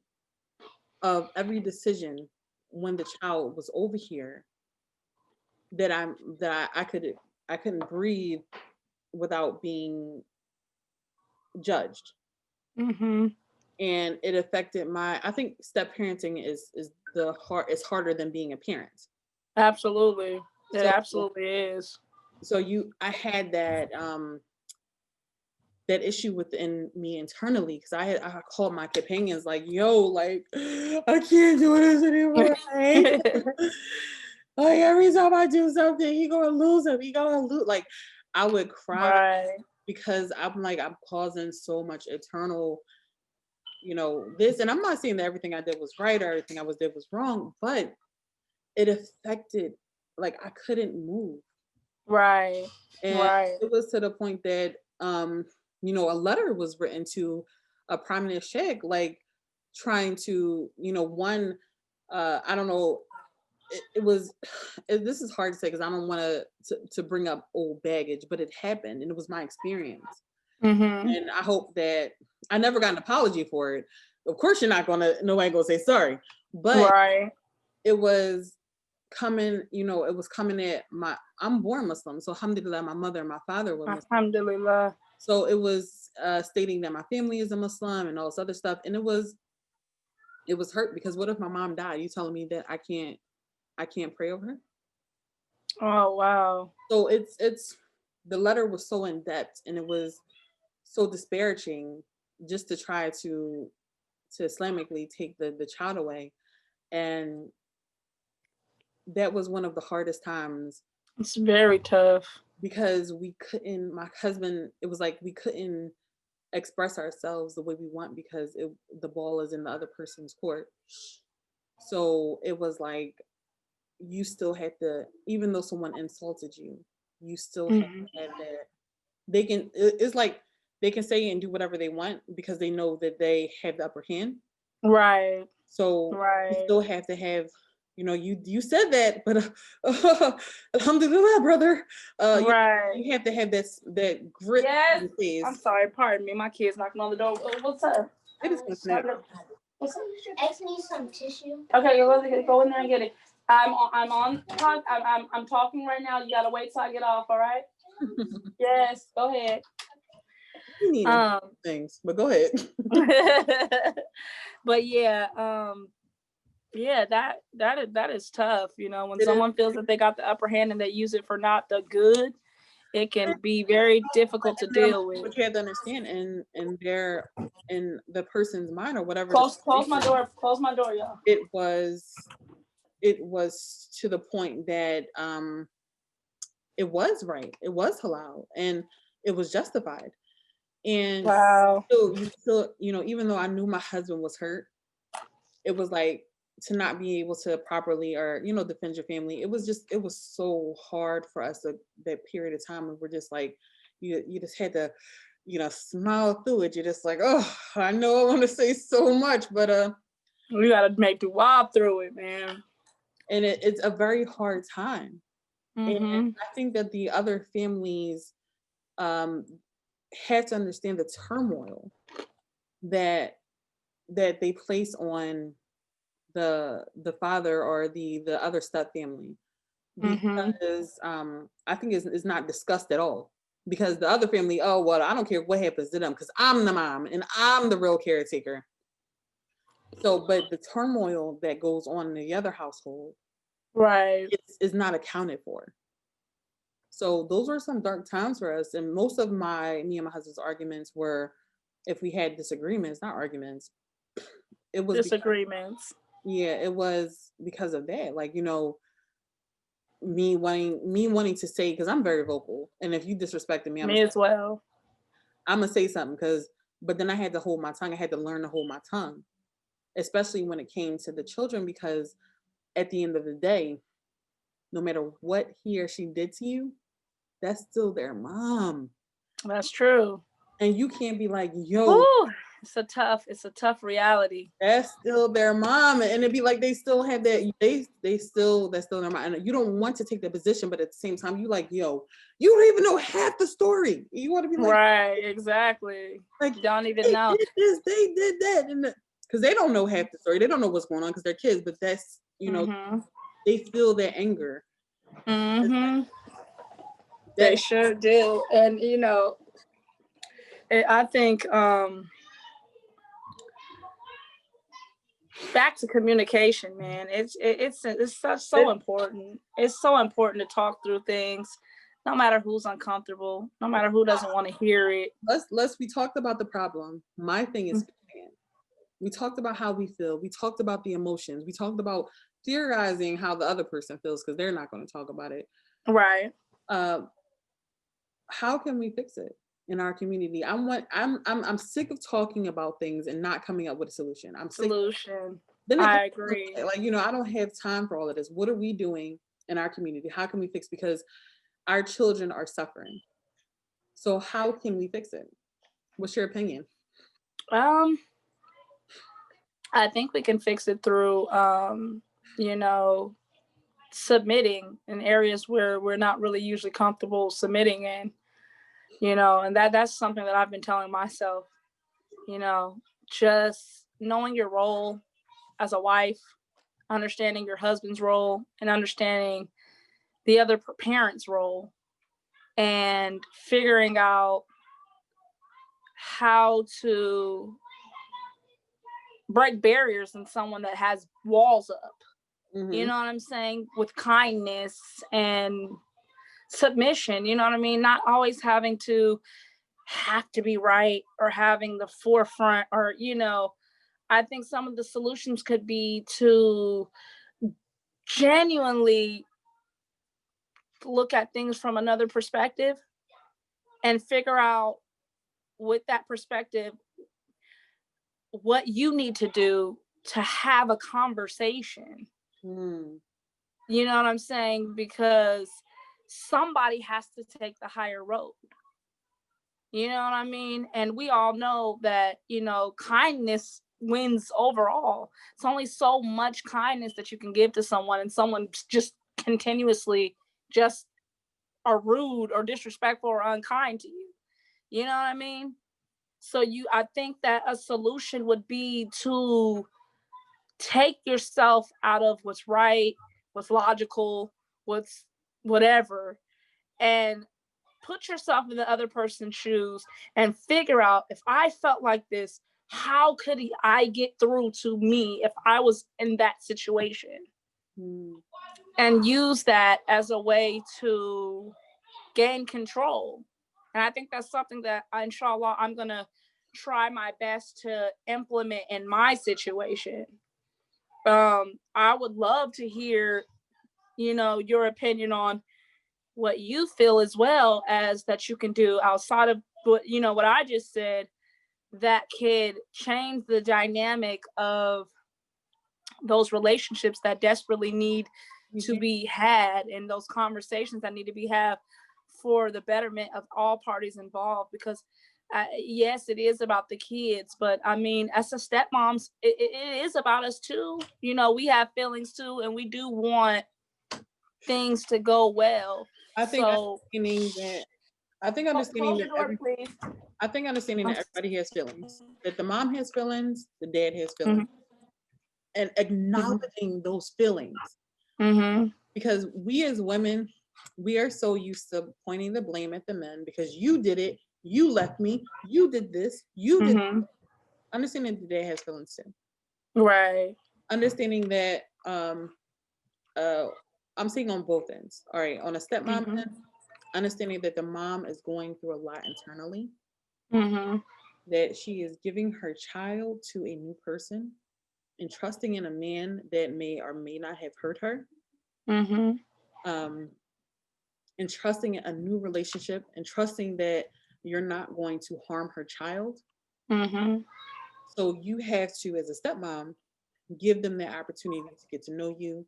S1: of every decision when the child was over here that I couldn't breathe without being judged.
S3: Mm-hmm.
S1: And it affected I think step parenting is it's harder than being a parent.
S3: Absolutely. It
S1: So
S3: absolutely is.
S1: I had that issue within me internally, because I called my companions like, yo, like, I can't do this anymore. I hate it. Like, every time I do something, he gonna lose him. He gonna lose. Like, I would cry
S3: Right.
S1: because I'm like, I'm causing so much internal, this. And I'm not saying that everything I did was right or everything did was wrong, but it affected, like, I couldn't move.
S3: Right.
S1: And
S3: Right.
S1: it was to the point that a letter was written to a prominent sheikh, like, trying to, one, I don't know, it was this is hard to say because I don't want to bring up old baggage, but it happened and it was my experience.
S3: Mm-hmm.
S1: And I hope that I never got an apology for it. Of course, nobody gonna say sorry, but
S3: Right.
S1: it was it was coming at I'm born Muslim, so alhamdulillah, my mother and my father were Muslim.
S3: Alhamdulillah.
S1: So it was stating that my family is a Muslim and all this other stuff, and it was hurt because what if my mom died? You telling me that I can't pray over her?
S3: Oh wow.
S1: So it's the letter was so in depth and it was so disparaging, just to try to Islamically take the child away. And that was one of the hardest times,
S3: It's very tough.
S1: because my husband, it was like we couldn't express ourselves the way we want because the ball is in the other person's court. So it was like, you still had to, even though someone insulted you, you still have
S3: Mm-hmm.
S1: to have that. It's like they can say and do whatever they want because they know that they have the upper hand.
S3: Right.
S1: So you
S3: Right.
S1: still have to have, you said that, but alhamdulillah, brother.
S3: Right.
S1: You have to have that grit.
S3: Yes.
S1: In the face.
S3: I'm sorry. Pardon me. My kid's knocking on the door. What's up?
S1: It is gonna snap.
S3: What's up?
S2: Ask me some tissue.
S3: Okay, go in there and get it. I'm talking right now. You gotta wait till I get off. All right. Yes. Go ahead.
S1: You need things, but go ahead.
S3: But yeah, that is tough. When
S1: It
S3: someone feels that they got the upper hand and they use it for not the good, it can be very difficult to deal with.
S1: But you have to understand, in the person's mind or whatever.
S3: Close my door. Close my door, y'all.
S1: It was to the point that it was right. It was halal and it was justified. And
S3: wow.
S1: still, even though I knew my husband was hurt, it was like, to not be able to properly or defend your family. It was so hard for us that period of time, and we're just like, you just had to smile through it. You're just like, oh, I know I want to say so much, but
S3: you gotta make the walk through it, man.
S1: And it's a very hard time.
S3: Mm-hmm.
S1: And I think that the other families have to understand the turmoil that they place on the father or the other step family, because I think it's not discussed at all, because the other family, oh well, I don't care what happens to them because I'm the mom and I'm the real caretaker. So, but the turmoil that goes on in the other household,
S3: right,
S1: is not accounted for. So those were some dark times for us, and most of me and my husband's arguments were, if we had disagreements, not arguments, it was
S3: disagreements.
S1: It was because of that. Like, me wanting to say, because I'm very vocal, and if you disrespected me,
S3: Me as well.
S1: I'm gonna say something, because But then I had to hold my tongue. I had to learn to hold my tongue, especially when it came to the children, because at the end of the day, no matter what he or she did to you, that's still their mom.
S3: That's true.
S1: And you can't be like, yo,
S3: Whew, it's a tough reality.
S1: that's still their mom. And it'd be like they still have that, that's still their mom. And you don't want to take that position, but at the same time, you like, yo, you don't even know half the story. You want to be like,
S3: Right, exactly.
S1: like,
S3: Don't even
S1: they
S3: know.
S1: did this, they did that. And because they don't know half the story. They don't know what's going on because they're kids, but that's,
S3: Mm-hmm.
S1: they feel that anger.
S3: Mm-hmm. They
S1: That
S3: sure do. And I think back to communication, man. It's so important. It's so important to talk through things, no matter who's uncomfortable, no matter who doesn't want to hear it.
S1: we talked about the problem. My thing is, we talked about how we feel. We talked about the emotions. We talked about theorizing how the other person feels because they're not going to talk about it.
S3: Right.
S1: How can we fix it in our community? I'm sick of talking about things and not coming up with a solution. I'm sick.
S3: Solution.
S1: Then
S3: I agree.
S1: like, I don't have time for all of this. What are we doing in our community? How can we fix? Because our children are suffering. So how can we fix it? What's your opinion?
S3: I think we can fix it through submitting in areas where we're not really usually comfortable submitting in, and that's something that I've been telling myself, just knowing your role as a wife, understanding your husband's role, and understanding the other parent's role, and figuring out how to break barriers in someone that has walls up.
S1: Mm-hmm.
S3: You know what I'm saying? With kindness and submission, you know what I mean? Not always having to be right or having the forefront, or I think some of the solutions could be to genuinely look at things from another perspective and figure out with that perspective what you need to do to have a conversation. You know what I'm saying? Because somebody has to take the higher road. You know what I mean? And we all know that, kindness wins overall. It's only so much kindness that you can give to someone, and someone just continuously just are rude or disrespectful or unkind to you. You know what I mean? So I think that a solution would be to take yourself out of what's right, what's logical, what's whatever, and put yourself in the other person's shoes and figure out, if I felt like this, how could I get through to me if I was in that situation? And use that as a way to gain control. And I think that's something that, inshallah, I'm going to try my best to implement in my situation. I would love to hear, your opinion on what you feel, as well as that you can do outside of what I just said, that could change the dynamic of those relationships that desperately need to be had, and those conversations that need to be had for the betterment of all parties involved. Because yes, it is about the kids, but I mean, as a stepmoms, it is about us too. We have feelings too, and we do want things to go well.
S1: I think understanding that everybody has feelings, that the mom has feelings, the dad has feelings, and acknowledging those feelings. Because we as women, we are so used to pointing the blame at the men, because you did it, you left me, you did this, you did that. Understanding that the dad has feelings too.
S3: Right.
S1: Understanding that I'm seeing on both ends. All right, on a stepmom end, understanding that the mom is going through a lot internally, that she is giving her child to a new person and trusting in a man that may or may not have hurt her, and trusting in a new relationship, and trusting that you're not going to harm her child.
S3: Mm-hmm.
S1: So you have to, as a stepmom, give them the opportunity to get to know you.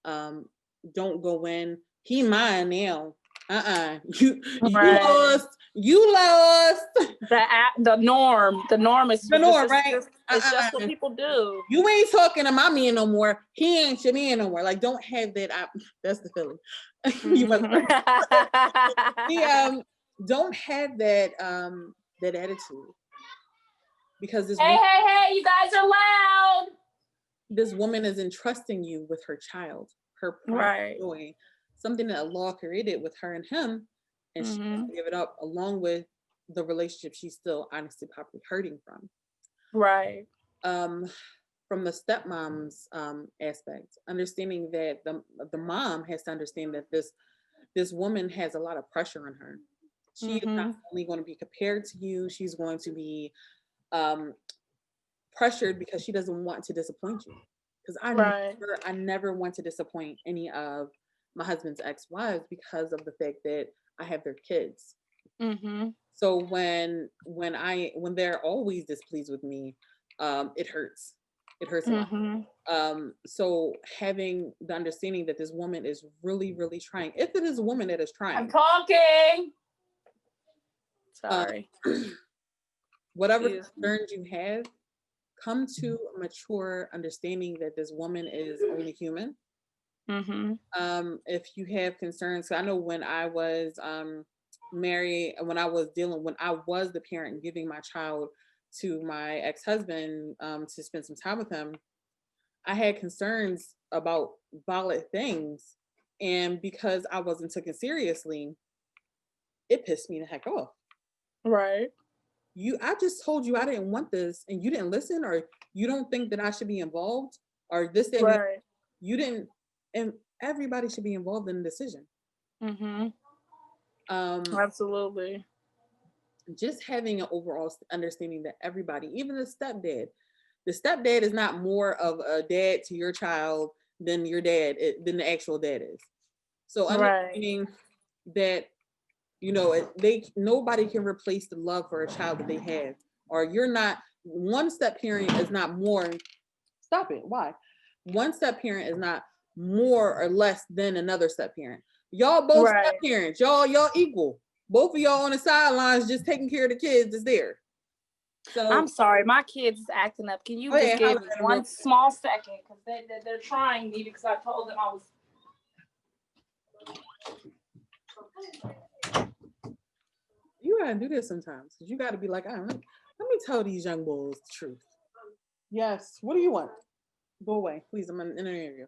S1: Don't go in, he mine now. You
S3: Right.
S1: lost. You lost.
S3: The norm. The norm is
S1: The norm,
S3: just,
S1: right?
S3: it's just what people do.
S1: You ain't talking to my man no more. He ain't your man no more. Like, don't have that. That's the feeling. You must
S3: Mm-hmm.
S1: don't have that that attitude, because
S3: Hey, you guys are loud.
S1: this woman is entrusting you with her child, her pride,
S3: Right.
S1: joy, something that Allah created with her and him, and she has to give it up, along with the relationship she's still honestly probably hurting from.
S3: Right.
S1: From the stepmom's aspect, understanding that the mom has to understand that this woman has a lot of pressure on her. She is not only going to be compared to you, she's going to be pressured because she doesn't want to disappoint you. Because I never want to disappoint any of my husband's ex-wives because of the fact that I have their kids. So when they're always displeased with me, it hurts. It hurts a lot. So having the understanding that this woman is really, really trying, if it is a woman that is trying.
S3: I'm talking. Sorry.
S1: Whatever concerns you have, come to a mature understanding that this woman is only human. If you have concerns, I know when I was married, when I was the parent giving my child to my ex-husband to spend some time with him, I had concerns about valid things, and because I wasn't taken seriously, it pissed me the heck off.
S3: Right.
S1: I just told you I didn't want this, and you didn't listen, or you don't think that I should be involved, or this, that,
S3: right.
S1: You didn't, and everybody should be involved in the decision.
S3: Absolutely.
S1: Just having an overall understanding that everybody, even the stepdad is not more of a dad to your child than your dad, than the actual dad is. So understanding that, nobody can replace the love for a child that they have, or you're not, one step parent is not more, stop it, why? One step parent is not more or less than another step parent. Y'all both step parents, y'all equal. Both of y'all on the sidelines just taking care of the kids is there. So
S3: I'm sorry, my kids is acting up. Can you just give me one small second? Because they're trying me because I told them I was.
S1: You gotta do this sometimes, because you gotta be like, let me tell these young boys the truth. Yes. What do you want? Go away, please. I'm in an interview.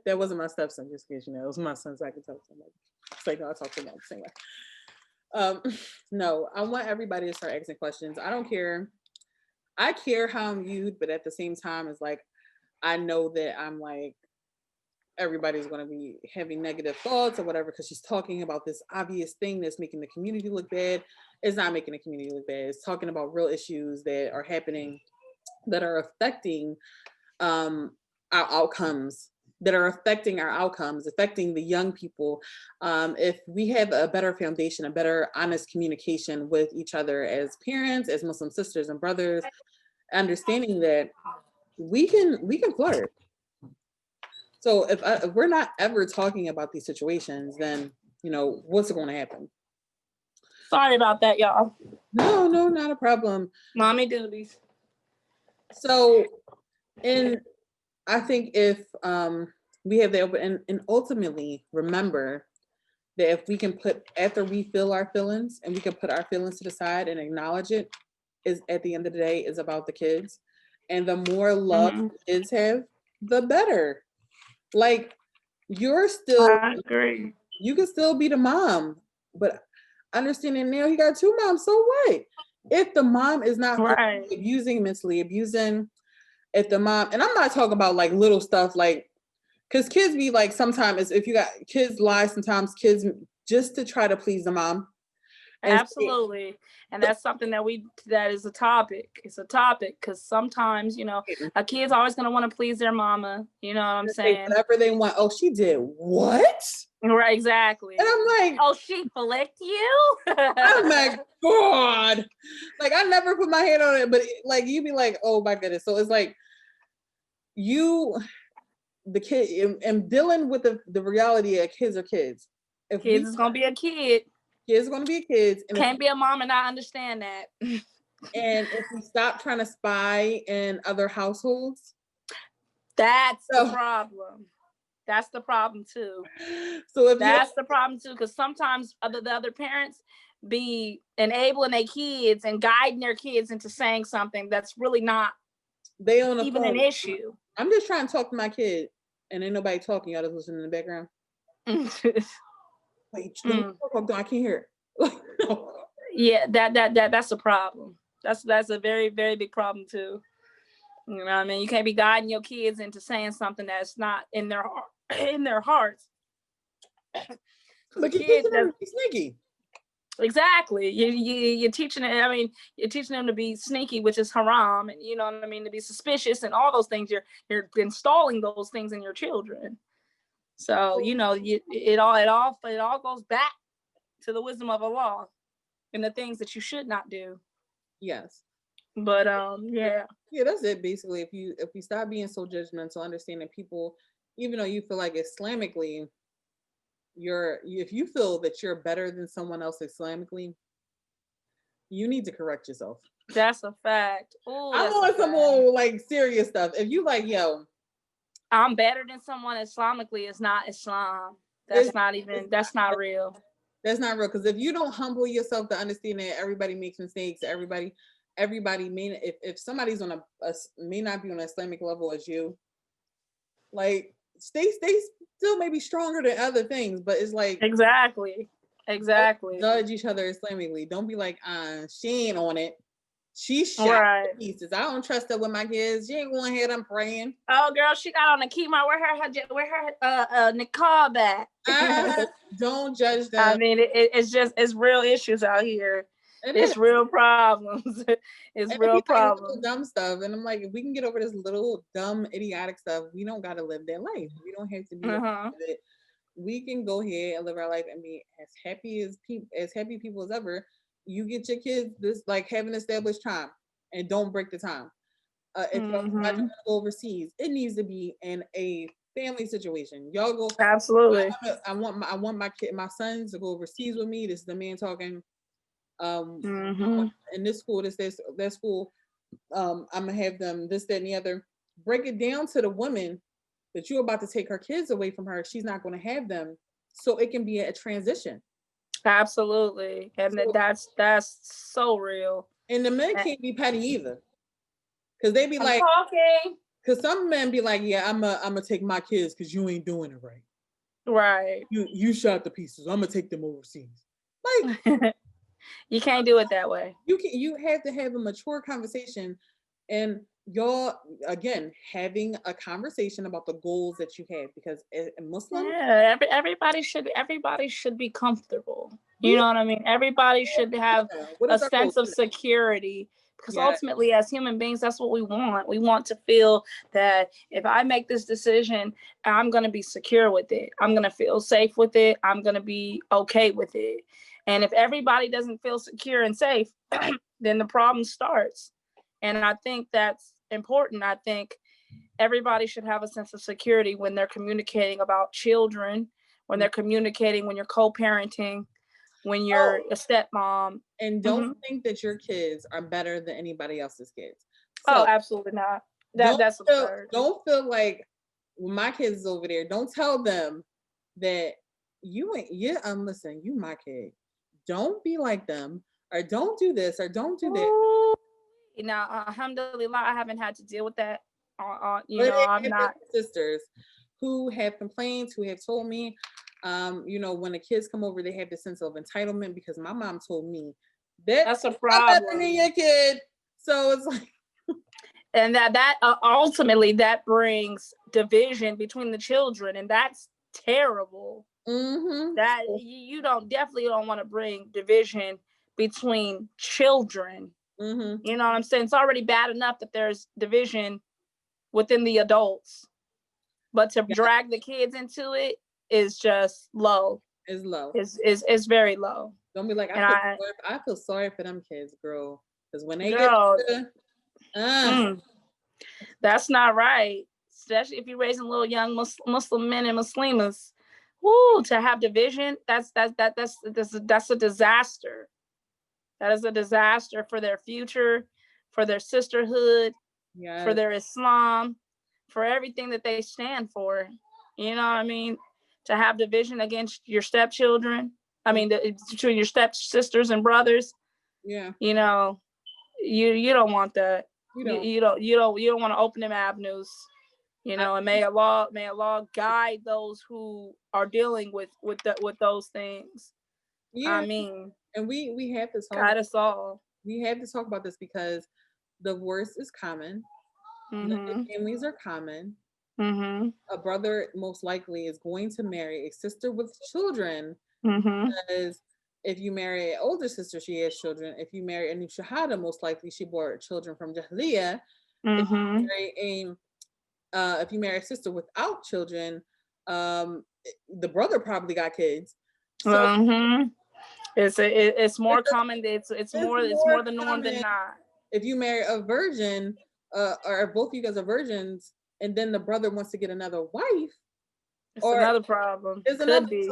S1: That wasn't my stepson, just in case you know. It was my son, so I can talk to somebody. It's like, no, I talk to them the same way. No, I want everybody to start asking questions. I don't care. I care how I'm viewed, but at the same time, it's like, I know that I'm like, everybody's going to be having negative thoughts or whatever, because she's talking about this obvious thing that's making the community look bad. It's not making the community look bad. It's talking about real issues that are happening, that are affecting our outcomes, affecting the young people. If we have a better foundation, a better honest communication with each other as parents, as Muslim sisters and brothers, understanding that we can flirt. So if we're not ever talking about these situations, then what's going to happen?
S3: Sorry about that, y'all.
S1: No, not a problem.
S3: Mommy duties.
S1: So, and I think if we have the open, and ultimately remember that if we can after we feel our feelings, and we can put our feelings to the side and acknowledge it, is at the end of the day is about the kids, and the more love kids have, the better. Like,
S3: I agree.
S1: You can still be the mom, but understanding now you got two moms, so what? If the mom is not mentally abusing, if the mom, and I'm not talking about like little stuff, like, because kids be like, sometimes if you got kids lie, sometimes kids just to try to please the mom. And so,
S3: Absolutely. And that's something that is a topic. It's a topic because sometimes, a kid's always going to want to please their mama. You know what I'm
S1: say
S3: saying?
S1: whatever they want. Oh, she did what?
S3: Right, exactly.
S1: And I'm like,
S3: oh, she flicked you?
S1: oh my God. Like, I never put my hand on it, but like, you be like, oh my goodness. So it's like, the kid, and dealing with the reality of kids are kids. If
S3: Kids is going to be a kid.
S1: kids are going to be kids. And
S3: Can't be a mom and not understand that.
S1: and if we stop trying to spy in other households,
S3: that's the problem. That's the problem too.
S1: So if
S3: that's the problem too, because sometimes the other parents be enabling their kids and guiding their kids into saying something that's really not even an issue.
S1: I'm just trying to talk to my kid, and ain't nobody talking. Y'all just listening in the background. Wait, I can't hear it.
S3: Yeah, that's a problem. That's a very, very big problem too. You know what I mean? You can't be guiding your kids into saying something that's not in their hearts.
S1: But you're teaching them to be sneaky.
S3: Exactly. You're teaching it. I mean, you're teaching them to be sneaky, which is haram, and you know what I mean, to be suspicious and all those things. You're installing those things in your children. So it all goes back to the wisdom of Allah and the things that you should not do.
S1: Yes.
S3: But yeah,
S1: that's it. Basically, if we stop being so judgmental, understanding people, even though you feel like Islamically, if you feel that you're better than someone else Islamically, you need to correct yourself.
S3: That's a fact.
S1: I'm on some more like serious stuff. If you like, yo,
S3: I'm better than someone Islamically, is not Islam. That's not real.
S1: That's not real. Because if you don't humble yourself to understand that everybody makes mistakes, everybody may, if somebody's on a may not be on an Islamic level as you, like stay still maybe stronger than other things, but it's like
S3: exactly
S1: judge each other Islamically. Don't be like, she ain't on it. She's shot
S3: right.
S1: to pieces. I don't trust her with my kids. She ain't going ahead. I'm praying.
S3: Oh, girl, she got on a kima. Where her niqab at?
S1: Don't judge them.
S3: I mean, it's real issues out here. It's real problems. It's real problems.
S1: Dumb stuff, and I'm like, if we can get over this little dumb idiotic stuff, we don't got to live that life. We don't have to be. It. We can go ahead and live our life and be as happy people as ever. You get your kids this like have an established time and don't break the time. If y'all want to go overseas, it needs to be in a family situation. Y'all go
S3: absolutely.
S1: I want my sons to go overseas with me. This is the man talking. In this school, that school. I'm gonna have them this, that, and the other. Break it down to the woman that you're about to take her kids away from her. She's not going to have them, so it can be a transition.
S3: Absolutely, and that's so real.
S1: And the men can't be petty either, because they be
S3: I'm talking.
S1: Because some men be like, yeah, I'm gonna take my kids because you ain't doing it right.
S3: Right.
S1: You shot the pieces. I'm gonna take them overseas. Like
S3: you can't do it that way.
S1: You have to have a mature conversation, and y'all again having a conversation about the goals that you have, because a Muslim,
S3: everybody should be comfortable. You know what I mean? Everybody should have a sense of security, because ultimately as human beings, that's what we want. We want to feel that if I make this decision, I'm going to be secure with it. I'm going to feel safe with it. I'm going to be okay with it. And if everybody doesn't feel secure and safe, then the problem starts. And I think that's important. I think everybody should have a sense of security when they're communicating about children, when they're communicating, when you're co-parenting, when you're a stepmom.
S1: And don't think that your kids are better than anybody else's kids. So
S3: absolutely not. That's absurd.
S1: Don't feel like when my kids is over there, don't tell them that listen, you my kid. Don't be like them, or don't do this, or don't do that.
S3: Now, alhamdulillah, I haven't had to deal with that. I'm not
S1: sisters who have complaints, who have told me, when the kids come over, they have this sense of entitlement because my mom told me
S3: that's a problem.
S1: Better than your kid, so it's like,
S3: and that ultimately that brings division between the children, and that's terrible. That you definitely don't want to bring division between children.
S1: Mm-hmm.
S3: You know what I'm saying? It's already bad enough that there's division within the adults, but to
S1: Yeah.
S3: drag the kids into it is just low.
S1: It's low.
S3: Is very low.
S1: Don't be like,
S3: And
S1: I feel sorry for them kids, girl. Because when they
S3: girl,
S1: get
S3: that's not right. Especially if you're raising little young Muslim men and Muslimas. Woo, to have division, that's a disaster. That is a disaster for their future, for their sisterhood,
S1: yes.
S3: for their Islam, for everything that they stand for. You know what I mean? To have division against your stepchildren. I mean, between your stepsisters and brothers.
S1: Yeah.
S3: You know, you don't want that. You don't want to open them avenues. You know, and may Allah guide those who are dealing with those things.
S1: Yeah.
S3: I mean,
S1: and we have to talk.
S3: Guide us all.
S1: We have to talk about this because divorce is common.
S3: Mm-hmm.
S1: Families are common.
S3: Mm-hmm.
S1: A brother most likely is going to marry a sister with children.
S3: Mm-hmm.
S1: Because if you marry an older sister, she has children. If you marry a new shahada, most likely she bore children from Jahiliyyah.
S3: Mm-hmm.
S1: If you marry a sister without children, the brother probably got kids. So
S3: mm-hmm. It's more common. It's more the norm than not.
S1: If you marry a virgin, or if both of you guys are virgins, and then the brother wants to get another wife,
S3: it's another problem. Could be.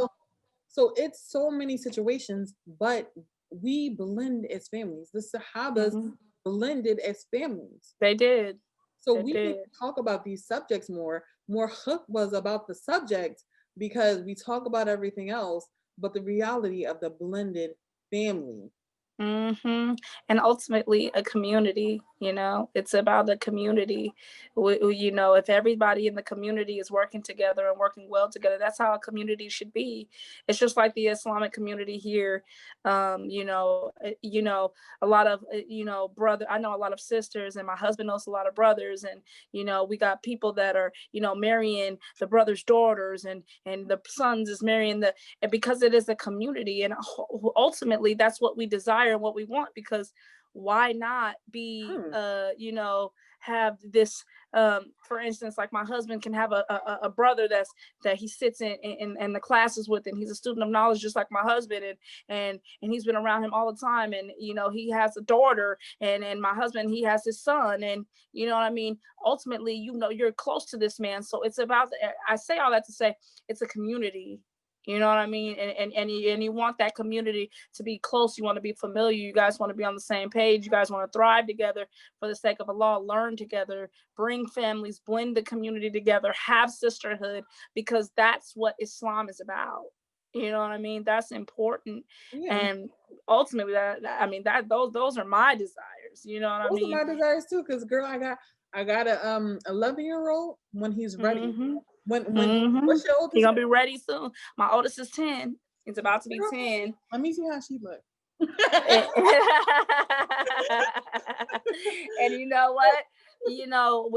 S1: So it's so many situations, but we blend as families. The Sahabas blended as families.
S3: They did.
S1: So we need to talk about these subjects more. More khutbahs about the subject, because we talk about everything else, but the reality of the blended family.
S3: Mm-hmm. And ultimately a community, you know, it's about the community. You know, if everybody in the community is working together and working well together, that's how a community should be. It's just like the Islamic community here. You know, a lot of, I know a lot of sisters, and my husband knows a lot of brothers, and, you know, we got people that are, you know, marrying the brother's daughters, and the sons is marrying and because it is a community, and ultimately that's what we desire and what we want, because why not be you know, have this, for instance, like my husband can have a brother that he sits in the classes with, and he's a student of knowledge just like my husband, and he's been around him all the time, and, you know, he has a daughter, and my husband, he has his son, and, you know what I mean, ultimately, you know, you're close to this man. So it's about, I say all that to say it's a community. You know what I mean? And you want that community to be close. You want to be familiar. You guys want to be on the same page. You guys want to thrive together for the sake of Allah, learn together, bring families, blend the community together, have sisterhood, because that's what Islam is about. You know what I mean? That's important. Yeah. And ultimately those are my desires. You know what I mean?
S1: Those are my desires too, because girl, I got a 11-year-old when he's ready.
S3: Mm-hmm.
S1: When what's your oldest?
S3: He's gonna be ready soon. My oldest is 10. He's about to be 10.
S1: Let me see how she looks.
S3: And you know what? You know,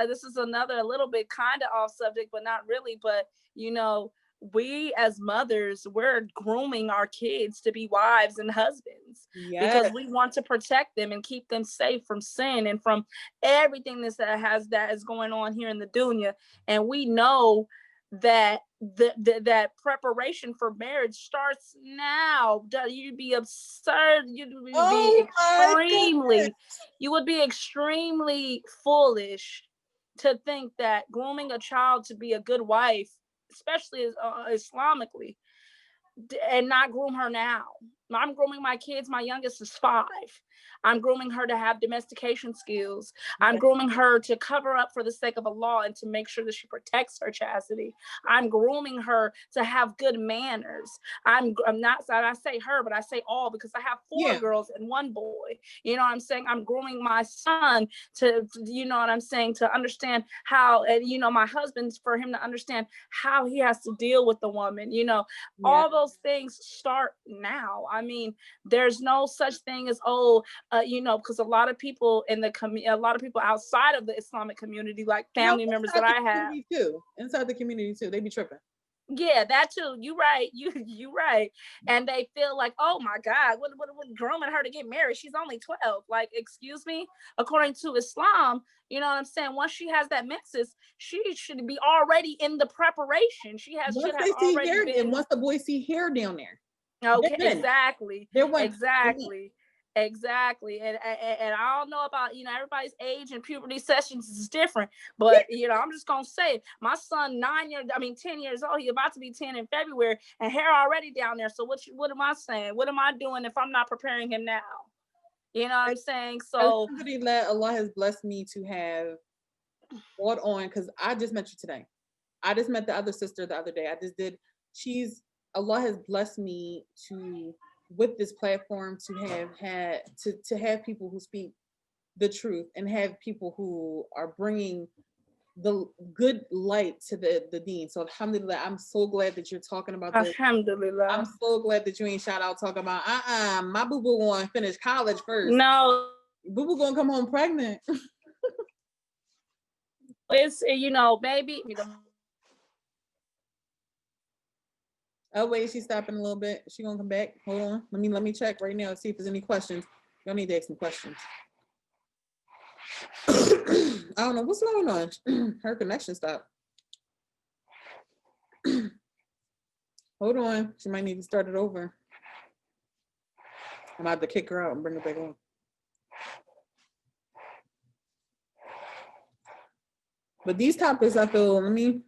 S3: this is another, a little bit kind of off subject, but not really. But, you know, we as mothers, we're grooming our kids to be wives and husbands. Yes. Because we want to protect them and keep them safe from sin and from everything that is going on here in the dunya. And we know that that preparation for marriage starts now. You'd be absurd. You would be extremely foolish to think that grooming a child to be a good wife, especially Islamically, and not groom her now. I'm grooming my kids. My youngest is 5. I'm grooming her to have domestication skills. I'm grooming her to cover up for the sake of Allah and to make sure that she protects her chastity. I'm grooming her to have good manners. I'm not, I say her, but I say all, because I have 4 girls and 1 boy. You know what I'm saying? I'm grooming my son to, you know what I'm saying, to understand how, and, you know, my husband, for him to understand how he has to deal with the woman. You know, all those things start now. I mean, there's no such thing as, you know, because a lot of people in a lot of people outside of the Islamic community, like family members that I have,
S1: too, inside the community too, they be tripping.
S3: Yeah, that too. You right. You right. And they feel like, oh my God, what grooming her to get married? She's only 12. Like, excuse me. According to Islam, you know what I'm saying? Once she has that menses, she should be already in the preparation.
S1: Once
S3: Should have
S1: they see
S3: already
S1: hair, and
S3: been
S1: once the boys see hair down there, they're
S3: okay.
S1: in.
S3: Exactly.
S1: They're one.
S3: Exactly. Exactly. And I don't know about, everybody's age and puberty sessions is different, but I'm just gonna say my son 10 years old, he about to be 10 in February, and hair already down there. So what am I saying? What am I doing if I'm not preparing him now? You know what I'm saying? So
S1: Alhamdulillah, Allah has blessed me to have brought on, because I just met you today. I just met the other sister the other day. Allah has blessed me to, with this platform, to have people who speak the truth, and have people who are bringing the good light to the deen. So alhamdulillah, I'm so glad that you're talking about this.
S3: alhamdulillah.
S1: I'm so glad that you ain't shout out talking about my boo boo going to finish college first.
S3: No,
S1: Boo boo going to come home pregnant.
S3: it's maybe
S1: Oh wait, she's stopping a little bit. She gonna come back. Hold on. Let me check right now, see if there's any questions. Y'all need to ask some questions. I don't know what's going on. Her connection stopped. Hold on. She might need to start it over. I'm about to kick her out and bring her back on. But these topics, I feel, let me